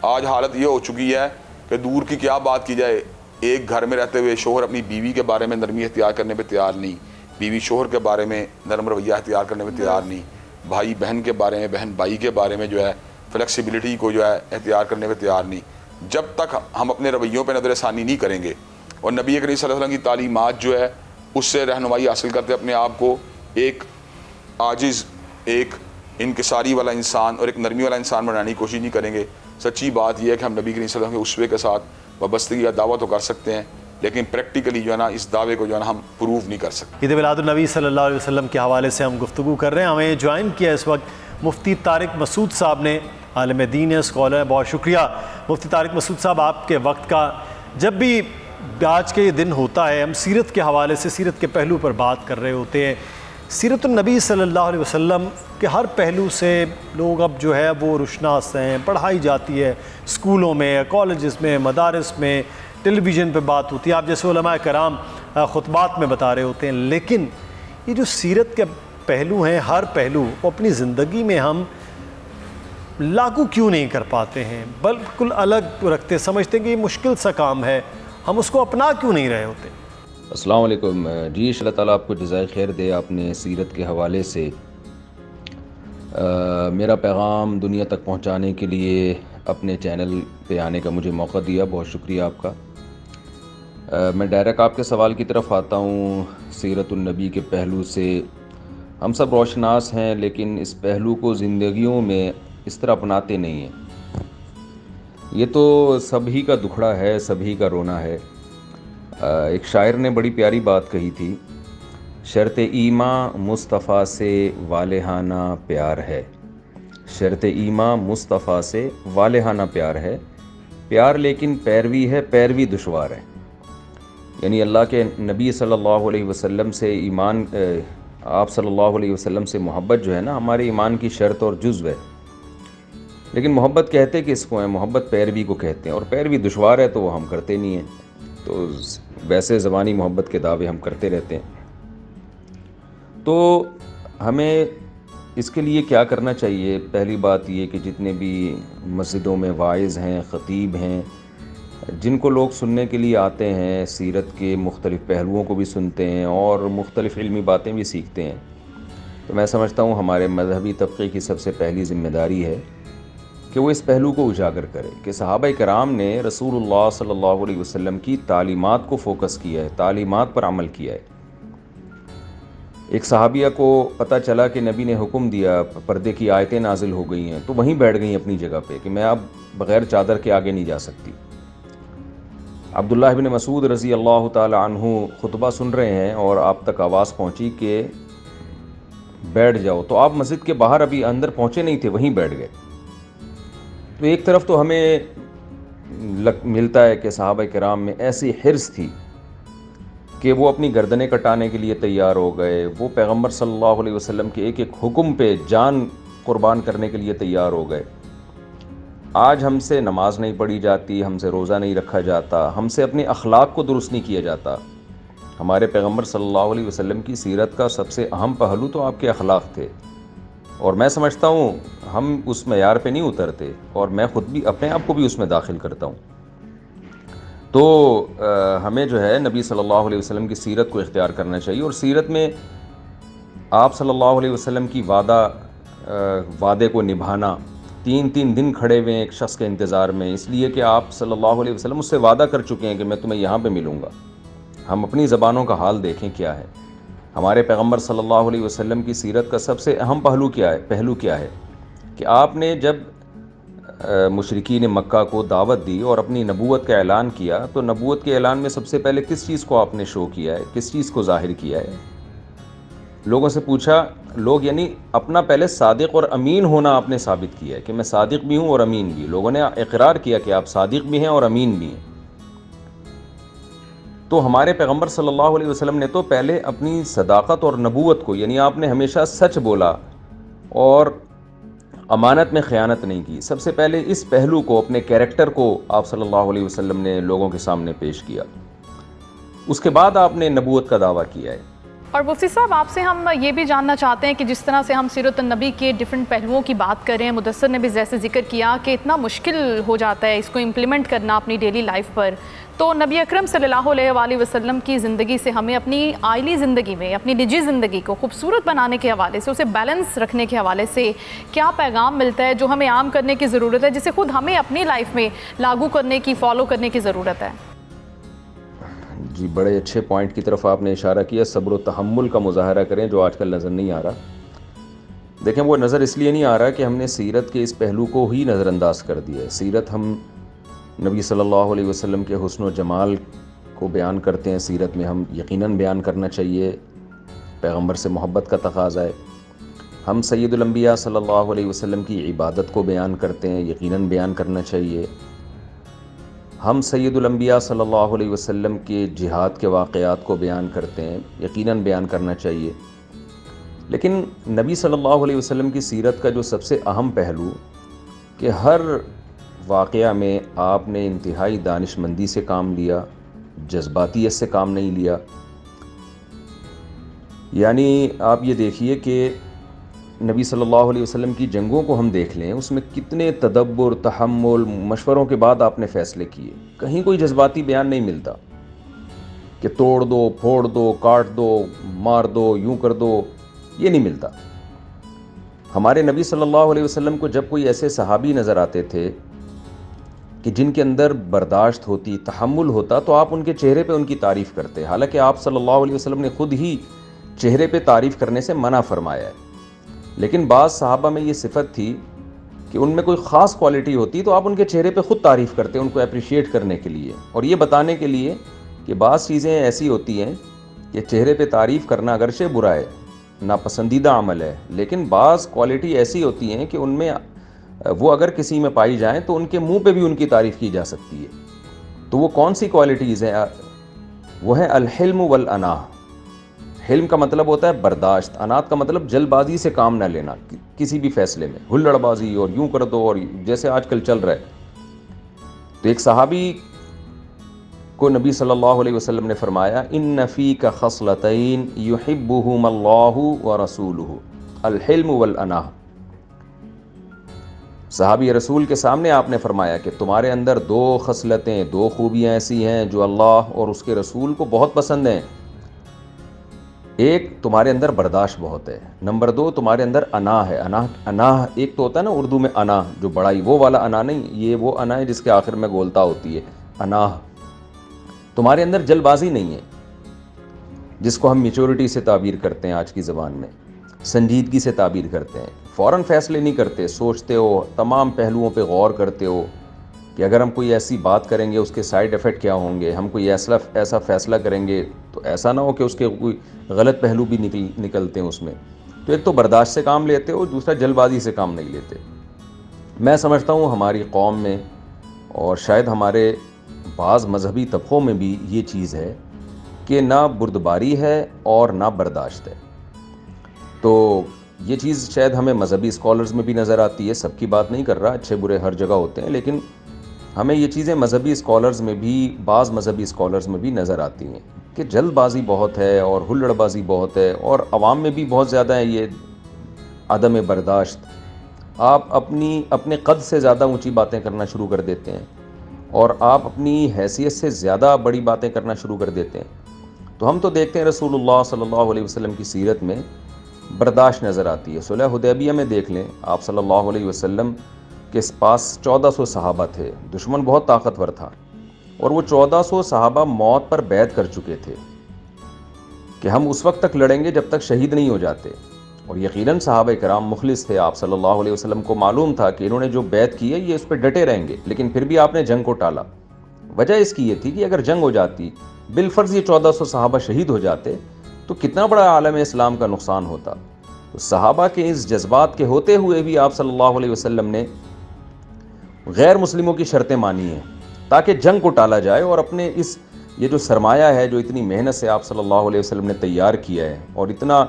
S8: آج حالت یہ ہو چکی ہے کہ دور کی کیا بات کی جائے، ایک گھر میں رہتے ہوئے شوہر اپنی بیوی کے بارے میں نرمی اختیار کرنے پہ تیار نہیں، بیوی شوہر کے بارے میں نرم رویہ اختیار کرنے پہ تیار نہیں، بھائی بہن کے بارے میں، بہن بھائی کے بارے میں جو ہے فلیکسیبلٹی کو جو ہے اختیار کرنے پہ تیار نہیں۔ جب تک ہم اپنے رویوں پہ نظر ثانی نہیں کریں گے اور نبی کریم صلی اللہ علیہ وسلم کی تعلیمات جو ہے اس سے رہنمائی حاصل کرتے اپنے آپ کو ایک عاجز، ایک انکساری والا انسان اور ایک نرمی والا انسان بنانے کی کوشش نہیں کریں گے، سچی بات یہ ہے کہ ہم نبی کریم صلی اللہ علیہ وسلم کے اسوے کے ساتھ وابستگی کا دعویٰ تو کر سکتے ہیں، لیکن پریکٹیکلی جو ہے نا اس دعوے کو جو ہے نا ہم پروو نہیں کر سکتے۔
S2: عید میلاد النبی صلی اللہ علیہ وسلم کے حوالے سے ہم گفتگو کر رہے ہیں۔ ہمیں جوائن کیا اس وقت مفتی طارق مسعود صاحب نے، عالم دین ہے، اسکالر ہے۔ بہت شکریہ مفتی طارق مسعود صاحب آپ کے وقت کا۔ جب بھی آج کے یہ دن ہوتا ہے ہم سیرت کے حوالے سے، سیرت کے پہلو پر بات کر رہے ہوتے ہیں۔ سیرت النبی صلی اللہ علیہ وسلم کے ہر پہلو سے لوگ اب جو ہے وہ روشناس ہیں، پڑھائی جاتی ہے اسکولوں میں، کالجز میں، مدارس میں، ٹیلی ویژن پہ بات ہوتی ہے، آپ جیسے علماء کرام خطبات میں بتا رہے ہوتے ہیں، لیکن یہ جو سیرت کے پہلو ہیں، ہر پہلو وہ اپنی زندگی میں ہم لاگو کیوں نہیں کر پاتے ہیں، بالکل الگ رکھتے، سمجھتے ہیں کہ یہ مشکل سا کام ہے، ہم اس کو اپنا کیوں نہیں رہے ہوتے؟
S9: السلام علیکم جی، اللہ تعالیٰ آپ کو جزائے خیر دے۔ آپ نے سیرت کے حوالے سے میرا پیغام دنیا تک پہنچانے کے لیے اپنے چینل پہ آنے کا مجھے موقع دیا، بہت شکریہ آپ کا۔ میں ڈائریکٹ آپ کے سوال کی طرف آتا ہوں۔ سیرت النبی کے پہلو سے ہم سب روشناس ہیں، لیکن اس پہلو کو زندگیوں میں اس طرح اپناتے نہیں ہیں۔ یہ تو سبھی کا دکھڑا ہے، سبھی کا رونا ہے۔ ایک شاعر نے بڑی پیاری بات کہی تھی، شرط ایمان مصطفیٰ سے والہانہ پیار ہے، شرط ایمان مصطفیٰ سے والہانہ پیار ہے، پیار لیکن پیروی ہے، پیروی دشوار ہے۔ یعنی اللہ کے نبی صلی اللہ علیہ وسلم سے ایمان، آپ صلی اللہ علیہ وسلم سے محبت جو ہے نا ہمارے ایمان کی شرط اور جزو ہے، لیکن محبت کہتے کس کو ہیں؟ محبت پیروی کو کہتے ہیں، اور پیروی دشوار ہے تو وہ ہم کرتے نہیں ہیں، تو ویسے زبانی محبت کے دعوے ہم کرتے رہتے ہیں۔ تو ہمیں اس کے لیے کیا کرنا چاہیے؟ پہلی بات یہ کہ جتنے بھی مسجدوں میں واعظ ہیں، خطیب ہیں، جن کو لوگ سننے کے لیے آتے ہیں، سیرت کے مختلف پہلوؤں کو بھی سنتے ہیں اور مختلف علمی باتیں بھی سیکھتے ہیں، تو میں سمجھتا ہوں ہمارے مذہبی طبقے کی سب سے پہلی ذمہ داری ہے کہ وہ اس پہلو کو اجاگر کرے کہ صحابہ کرام نے رسول اللہ صلی اللہ علیہ وسلم کی تعلیمات کو فوکس کیا ہے، تعلیمات پر عمل کیا ہے۔ ایک صحابیہ کو پتہ چلا کہ نبی نے حکم دیا، پردے کی آیتیں نازل ہو گئی ہیں، تو وہیں بیٹھ گئیں اپنی جگہ پہ کہ میں اب بغیر چادر کے آگے نہیں جا سکتی۔ عبداللہ بن مسعود رضی اللہ تعالی عنہ خطبہ سن رہے ہیں اور آپ تک آواز پہنچی کہ بیٹھ جاؤ، تو آپ مسجد کے باہر ابھی اندر پہنچے نہیں تھے، وہیں بیٹھ گئے۔ تو ایک طرف تو ہمیں ملتا ہے کہ صحابہ کرام میں ایسی حرص تھی کہ وہ اپنی گردنیں کٹانے کے لیے تیار ہو گئے، وہ پیغمبر صلی اللہ علیہ وسلم کے ایک ایک حکم پہ جان قربان کرنے کے لیے تیار ہو گئے۔ آج ہم سے نماز نہیں پڑھی جاتی، ہم سے روزہ نہیں رکھا جاتا، ہم سے اپنے اخلاق کو درست نہیں کیا جاتا۔ ہمارے پیغمبر صلی اللہ علیہ وسلم کی سیرت کا سب سے اہم پہلو تو آپ کے اخلاق تھے، اور میں سمجھتا ہوں ہم اس معیار پہ نہیں اترتے، اور میں خود بھی اپنے آپ کو بھی اس میں داخل کرتا ہوں۔ تو ہمیں جو ہے نبی صلی اللہ علیہ وسلم کی سیرت کو اختیار کرنا چاہیے، اور سیرت میں آپ صلی اللہ علیہ وسلم کی وعدے کو نبھانا، 3 دن کھڑے ہوئے ہیں ایک شخص کے انتظار میں، اس لیے کہ آپ صلی اللہ علیہ وسلم اس سے وعدہ کر چکے ہیں کہ میں تمہیں یہاں پہ ملوں گا۔ ہم اپنی زبانوں کا حال دیکھیں کیا ہے۔ ہمارے پیغمبر صلی اللہ علیہ وسلم کی سیرت کا سب سے اہم پہلو کیا ہے کہ آپ نے جب مشرکین مکہ کو دعوت دی اور اپنی نبوت کا اعلان کیا تو نبوت کے اعلان میں سب سے پہلے کس چیز کو آپ نے شو کیا ہے، کس چیز کو ظاہر کیا ہے؟ لوگوں سے پوچھا، لوگ یعنی اپنا پہلے صادق اور امین ہونا آپ نے ثابت کیا ہے کہ میں صادق بھی ہوں اور امین بھی. لوگوں نے اقرار کیا کہ آپ صادق بھی ہیں اور امین بھی ہیں. تو ہمارے پیغمبر صلی اللہ علیہ وسلم نے تو پہلے اپنی صداقت اور نبوت کو، یعنی آپ نے ہمیشہ سچ بولا اور امانت میں خیانت نہیں کی، سب سے پہلے اس پہلو کو، اپنے کیریکٹر کو آپ صلی اللہ علیہ وسلم نے لوگوں کے سامنے پیش کیا. اس کے بعد آپ نے نبوت کا دعویٰ کیا ہے.
S3: اور مفتی صاحب، آپ سے ہم یہ بھی جاننا چاہتے ہیں کہ جس طرح سے ہم سیرت النبی کے ڈیفرنٹ پہلوؤں کی بات کریں، مدثر نے بھی جیسے ذکر کیا کہ اتنا مشکل ہو جاتا ہے اس کو امپلیمنٹ کرنا اپنی ڈیلی لائف پر، تو نبی اکرم صلی اللہ علیہ وآلہ وسلم کی زندگی سے ہمیں اپنی آئلی زندگی میں، اپنی نجی زندگی کو خوبصورت بنانے کے حوالے سے، اسے بیلنس رکھنے کے حوالے سے کیا پیغام ملتا ہے جو ہمیں عام کرنے کی ضرورت ہے، جسے خود ہمیں اپنی لائف میں لاگو کرنے کی، فالو کرنے کی ضرورت ہے؟
S9: جی، بڑے اچھے پوائنٹ کی طرف آپ نے اشارہ کیا. صبر و تحمل کا مظاہرہ کریں جو آج کل نظر نہیں آ رہا. دیکھیں، وہ نظر اس لیے نہیں آ رہا کہ ہم نے سیرت کے اس پہلو کو ہی نظر انداز کر دیا ہے. سیرت، ہم نبی صلی اللہ علیہ وسلم کے حسن و جمال کو بیان کرتے ہیں، سیرت میں ہم یقیناً بیان کرنا چاہیے، پیغمبر سے محبت کا تقاضا ہے. ہم سید الانبیاء صلی اللہ علیہ وسلم کی عبادت کو بیان کرتے ہیں، یقیناً بیان کرنا چاہیے. ہم سید الانبیاء صلی اللہ علیہ وسلم کے جہاد کے واقعات کو بیان کرتے ہیں، یقیناً بیان کرنا چاہیے. لیکن نبی صلی اللہ علیہ وسلم کی سیرت کا جو سب سے اہم پہلو کہ ہر واقعہ میں آپ نے انتہائی دانش مندی سے کام لیا، جذباتیت سے کام نہیں لیا. یعنی آپ یہ دیکھیے کہ نبی صلی اللہ علیہ وسلم کی جنگوں کو ہم دیکھ لیں، اس میں کتنے تدبر، تحمل، مشوروں کے بعد آپ نے فیصلے کیے. کہیں کوئی جذباتی بیان نہیں ملتا کہ توڑ دو، پھوڑ دو، کاٹ دو، مار دو، یوں کر دو، یہ نہیں ملتا. ہمارے نبی صلی اللہ علیہ وسلم کو جب کوئی ایسے صحابی نظر آتے تھے کہ جن کے اندر برداشت ہوتی، تحمل ہوتا، تو آپ ان کے چہرے پہ ان کی تعریف کرتے. حالانکہ آپ صلی اللہ علیہ وسلم نے خود ہی چہرے پہ تعریف کرنے سے منع فرمایا ہے. لیکن بعض صحابہ میں یہ صفت تھی کہ ان میں کوئی خاص کوالٹی ہوتی تو آپ ان کے چہرے پہ خود تعریف کرتے، ان کو اپریشیٹ کرنے کے لیے، اور یہ بتانے کے لیے کہ بعض چیزیں ایسی ہوتی ہیں کہ چہرے پہ تعریف کرنا اگرچہ برا ہے، ناپسندیدہ عمل ہے، لیکن بعض کوالٹی ایسی ہوتی ہیں کہ ان میں وہ اگر کسی میں پائی جائیں تو ان کے منہ پہ بھی ان کی تعریف کی جا سکتی ہے. تو وہ کون سی کوالٹیز ہیں؟ وہ ہے الحلم والاناہ. حلم کا مطلب ہوتا ہے برداشت، انات کا مطلب جلد بازی سے کام نہ لینا کسی بھی فیصلے میں، ہلڑ بازی اور یوں کر دو، اور جیسے آج کل چل رہا ہے. تو ایک صحابی کو نبی صلی اللہ علیہ وسلم نے فرمایا، ان فیک خصلتین یحبہم اللہ ورسولہ، الحلم والاناہ. صحابی رسول کے سامنے آپ نے فرمایا کہ تمہارے اندر دو خصلتیں، دو خوبیاں ایسی ہیں جو اللہ اور اس کے رسول کو بہت پسند ہیں. ایک، تمہارے اندر برداشت بہت ہے. نمبر دو، تمہارے اندر انا ہے. انا ایک تو ہوتا ہے نا اردو میں انا، جو بڑائی، وہ والا انا نہیں، یہ وہ انا ہے جس کے آخر میں گولتا ہوتی ہے. انا، تمہارے اندر جلد بازی نہیں ہے، جس کو ہم میچورٹی سے تعبیر کرتے ہیں آج کی زبان میں، سنجیدگی سے تعبیر کرتے ہیں. فوراً فیصلے نہیں کرتے، سوچتے ہو، تمام پہلوؤں پہ غور کرتے ہو کہ اگر ہم کوئی ایسی بات کریں گے اس کے سائیڈ ایفیکٹ کیا ہوں گے، ہم کوئی ایسا فیصلہ کریں گے تو ایسا نہ ہو کہ اس کے کوئی غلط پہلو بھی نکلتے ہیں اس میں. تو ایک تو برداشت سے کام لیتے ہو، دوسرا جلد بازی سے کام نہیں لیتے. میں سمجھتا ہوں ہماری قوم میں اور شاید ہمارے بعض مذہبی طبقوں میں بھی یہ چیز ہے کہ نہ بردباری ہے اور نہ برداشت ہے. تو یہ چیز شاید ہمیں مذہبی اسکالرز میں بھی نظر آتی ہے، سب کی بات نہیں کر رہا، اچھے برے ہر جگہ ہوتے ہیں، لیکن ہمیں یہ چیزیں مذہبی اسکالرز میں بھی، بعض مذہبی اسکالرز میں بھی نظر آتی ہیں کہ جلد بازی بہت ہے اور ہلڑ بازی بہت ہے، اور عوام میں بھی بہت زیادہ ہے یہ عدم برداشت. آپ اپنے قد سے زیادہ اونچی باتیں کرنا شروع کر دیتے ہیں، اور آپ اپنی حیثیت سے زیادہ بڑی باتیں کرنا شروع کر دیتے ہیں. تو ہم تو دیکھتے ہیں رسول اللہ صلی اللہ علیہ وسلم کی سیرت میں برداشت نظر آتی ہے. صلح حدیبیہ میں دیکھ لیں، آپ صلی اللہ علیہ وسلم کے پاس 1400 صحابہ تھے، دشمن بہت طاقتور تھا، اور وہ 1400 صحابہ موت پر بیعت کر چکے تھے کہ ہم اس وقت تک لڑیں گے جب تک شہید نہیں ہو جاتے. اور یقیناً صحابہ کرام مخلص تھے. آپ صلی اللہ علیہ وسلم کو معلوم تھا کہ انہوں نے جو بیعت کی ہے یہ اس پہ ڈٹے رہیں گے, لیکن پھر بھی آپ نے جنگ کو ٹالا. وجہ اس کی یہ تھی کہ اگر جنگ ہو جاتی, بالفرض یہ 1400 صحابہ شہید ہو جاتے, تو کتنا بڑا عالم اسلام کا نقصان ہوتا. تو صحابہ کے اس جذبات کے ہوتے ہوئے بھی آپ صلی اللہ علیہ وسلم نے غیر مسلموں کی شرطیں مانی ہیں تاکہ جنگ کو ٹالا جائے, اور اپنے یہ جو سرمایہ ہے جو اتنی محنت سے آپ صلی اللہ علیہ وسلم نے تیار کیا ہے, اور اتنا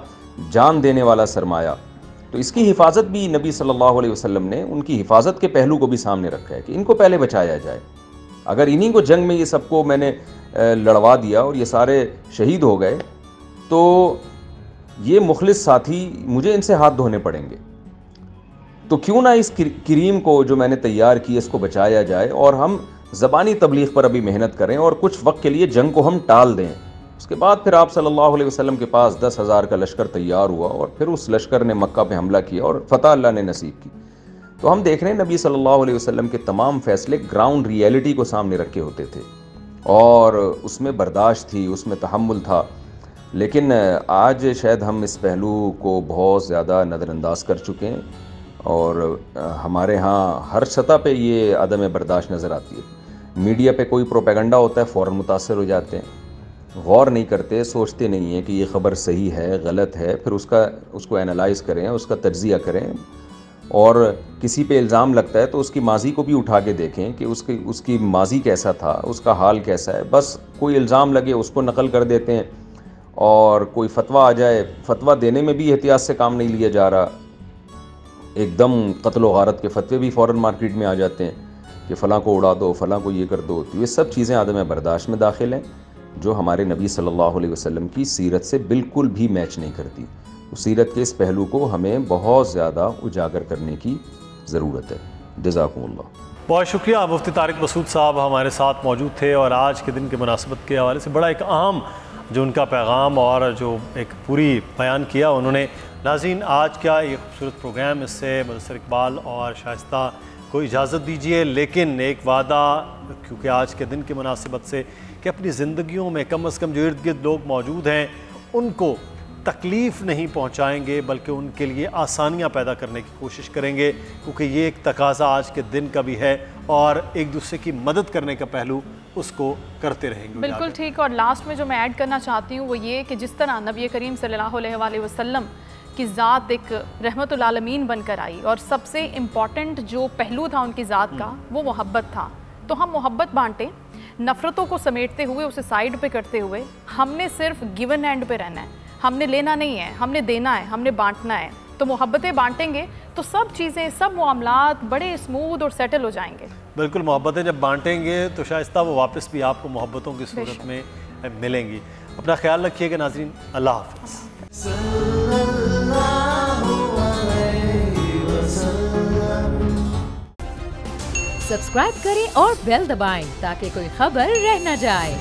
S9: جان دینے والا سرمایہ, تو اس کی حفاظت بھی نبی صلی اللہ علیہ وسلم نے ان کی حفاظت کے پہلو کو بھی سامنے رکھا ہے کہ ان کو پہلے بچایا جائے. اگر انہی کو جنگ میں یہ سب کو میں نے لڑوا دیا اور یہ سارے شہید ہو گئے, تو یہ مخلص ساتھی مجھے ان سے ہاتھ دھونے پڑیں گے. تو کیوں نہ اس کریم کو جو میں نے تیار کی اس کو بچایا جائے, اور ہم زبانی تبلیغ پر ابھی محنت کریں اور کچھ وقت کے لیے جنگ کو ہم ٹال دیں. اس کے بعد پھر آپ صلی اللہ علیہ وسلم کے پاس 10,000 کا لشکر تیار ہوا, اور پھر اس لشکر نے مکہ پہ حملہ کیا اور فتح اللہ نے نصیب کی. تو ہم دیکھ رہے ہیں نبی صلی اللہ علیہ وسلم کے تمام فیصلے گراؤنڈ ریئلٹی کو سامنے رکھے ہوتے تھے, اور اس میں برداشت تھی, اس میں تحمل تھا. لیکن آج شاید ہم اس پہلو کو بہت زیادہ نظر انداز کر چکے ہیں, اور ہمارے ہاں ہر سطح پہ یہ عدم برداشت نظر آتی ہے. میڈیا پہ کوئی پروپیگنڈا ہوتا ہے فوراً متاثر ہو جاتے ہیں, غور نہیں کرتے, سوچتے نہیں ہیں کہ یہ خبر صحیح ہے غلط ہے, پھر اس کو اینالائز کریں, اس کا تجزیہ کریں, اور کسی پہ الزام لگتا ہے تو اس کی ماضی کو بھی اٹھا کے دیکھیں کہ اس کی ماضی کیسا تھا, اس کا حال کیسا ہے. بس کوئی الزام لگے اس کو نقل کر دیتے ہیں, اور کوئی فتویٰ آ جائے, فتویٰ دینے میں بھی احتیاط سے کام نہیں لیا جا رہا, ایک دم قتل و غارت کے فتوے بھی فوراً مارکیٹ میں آ جاتے ہیں کہ فلاں کو اڑا دو, فلاں کو یہ کر دو. تو یہ سب چیزیں عدم برداشت میں داخل ہیں جو ہمارے نبی صلی اللہ علیہ وسلم کی سیرت سے بالکل بھی میچ نہیں کرتی. سیرت کے اس پہلو کو ہمیں بہت زیادہ اجاگر کرنے کی ضرورت ہے. جزاکم اللہ.
S2: بہت شکریہ. مفتی طارق مسعود صاحب ہمارے ساتھ موجود تھے, اور آج کے دن کی مناسبت کے حوالے سے بڑا ایک اہم جو ان کا پیغام اور جو ایک پوری بیان کیا انہوں نے. ناظرین, آج کا یہ خوبصورت پروگرام, اس سے مدثر اقبال اور شائستہ کو اجازت دیجیے, لیکن ایک وعدہ, کیونکہ آج کے دن کی مناسبت سے, کہ اپنی زندگیوں میں کم از کم جو ارد گرد لوگ موجود ہیں ان کو تکلیف نہیں پہنچائیں گے, بلکہ ان کے لیے آسانیاں پیدا کرنے کی کوشش کریں گے, کیونکہ یہ ایک تقاضا آج کے دن کا بھی ہے, اور ایک دوسرے کی مدد کرنے کا پہلو اس کو کرتے رہیں گے.
S3: بالکل ٹھیک. اور لاسٹ میں جو میں ایڈ کرنا چاہتی ہوں وہ یہ کہ جس طرح نبی کریم صلی اللہ علیہ وآلہ وسلم کی ذات ایک رحمت العالمین بن کر آئی, اور سب سے امپورٹنٹ جو پہلو تھا ان کی ذات کا وہ محبت تھا. تو ہم محبت بانٹیں, نفرتوں کو سمیٹتے ہوئے, اسے سائیڈ پہ کرتے ہوئے. ہم نے صرف گیون اینڈ پہ رہنا ہے, ہم نے لینا نہیں ہے, ہم نے دینا ہے, ہم نے بانٹنا ہے. تو محبتیں بانٹیں گے تو سب چیزیں, سب معاملات بڑے اسموتھ اور سیٹل ہو جائیں گے. بالکل, محبتیں جب بانٹیں گے تو شائستہ وہ واپس بھی آپ کو محبتوں کی صورت میں ملیں گی. اپنا خیال رکھیے گا ناظرین. اللہ حافظ.
S10: سبسکرائب کریں اور بیل دبائیں تاکہ کوئی خبر رہ نہ جائے.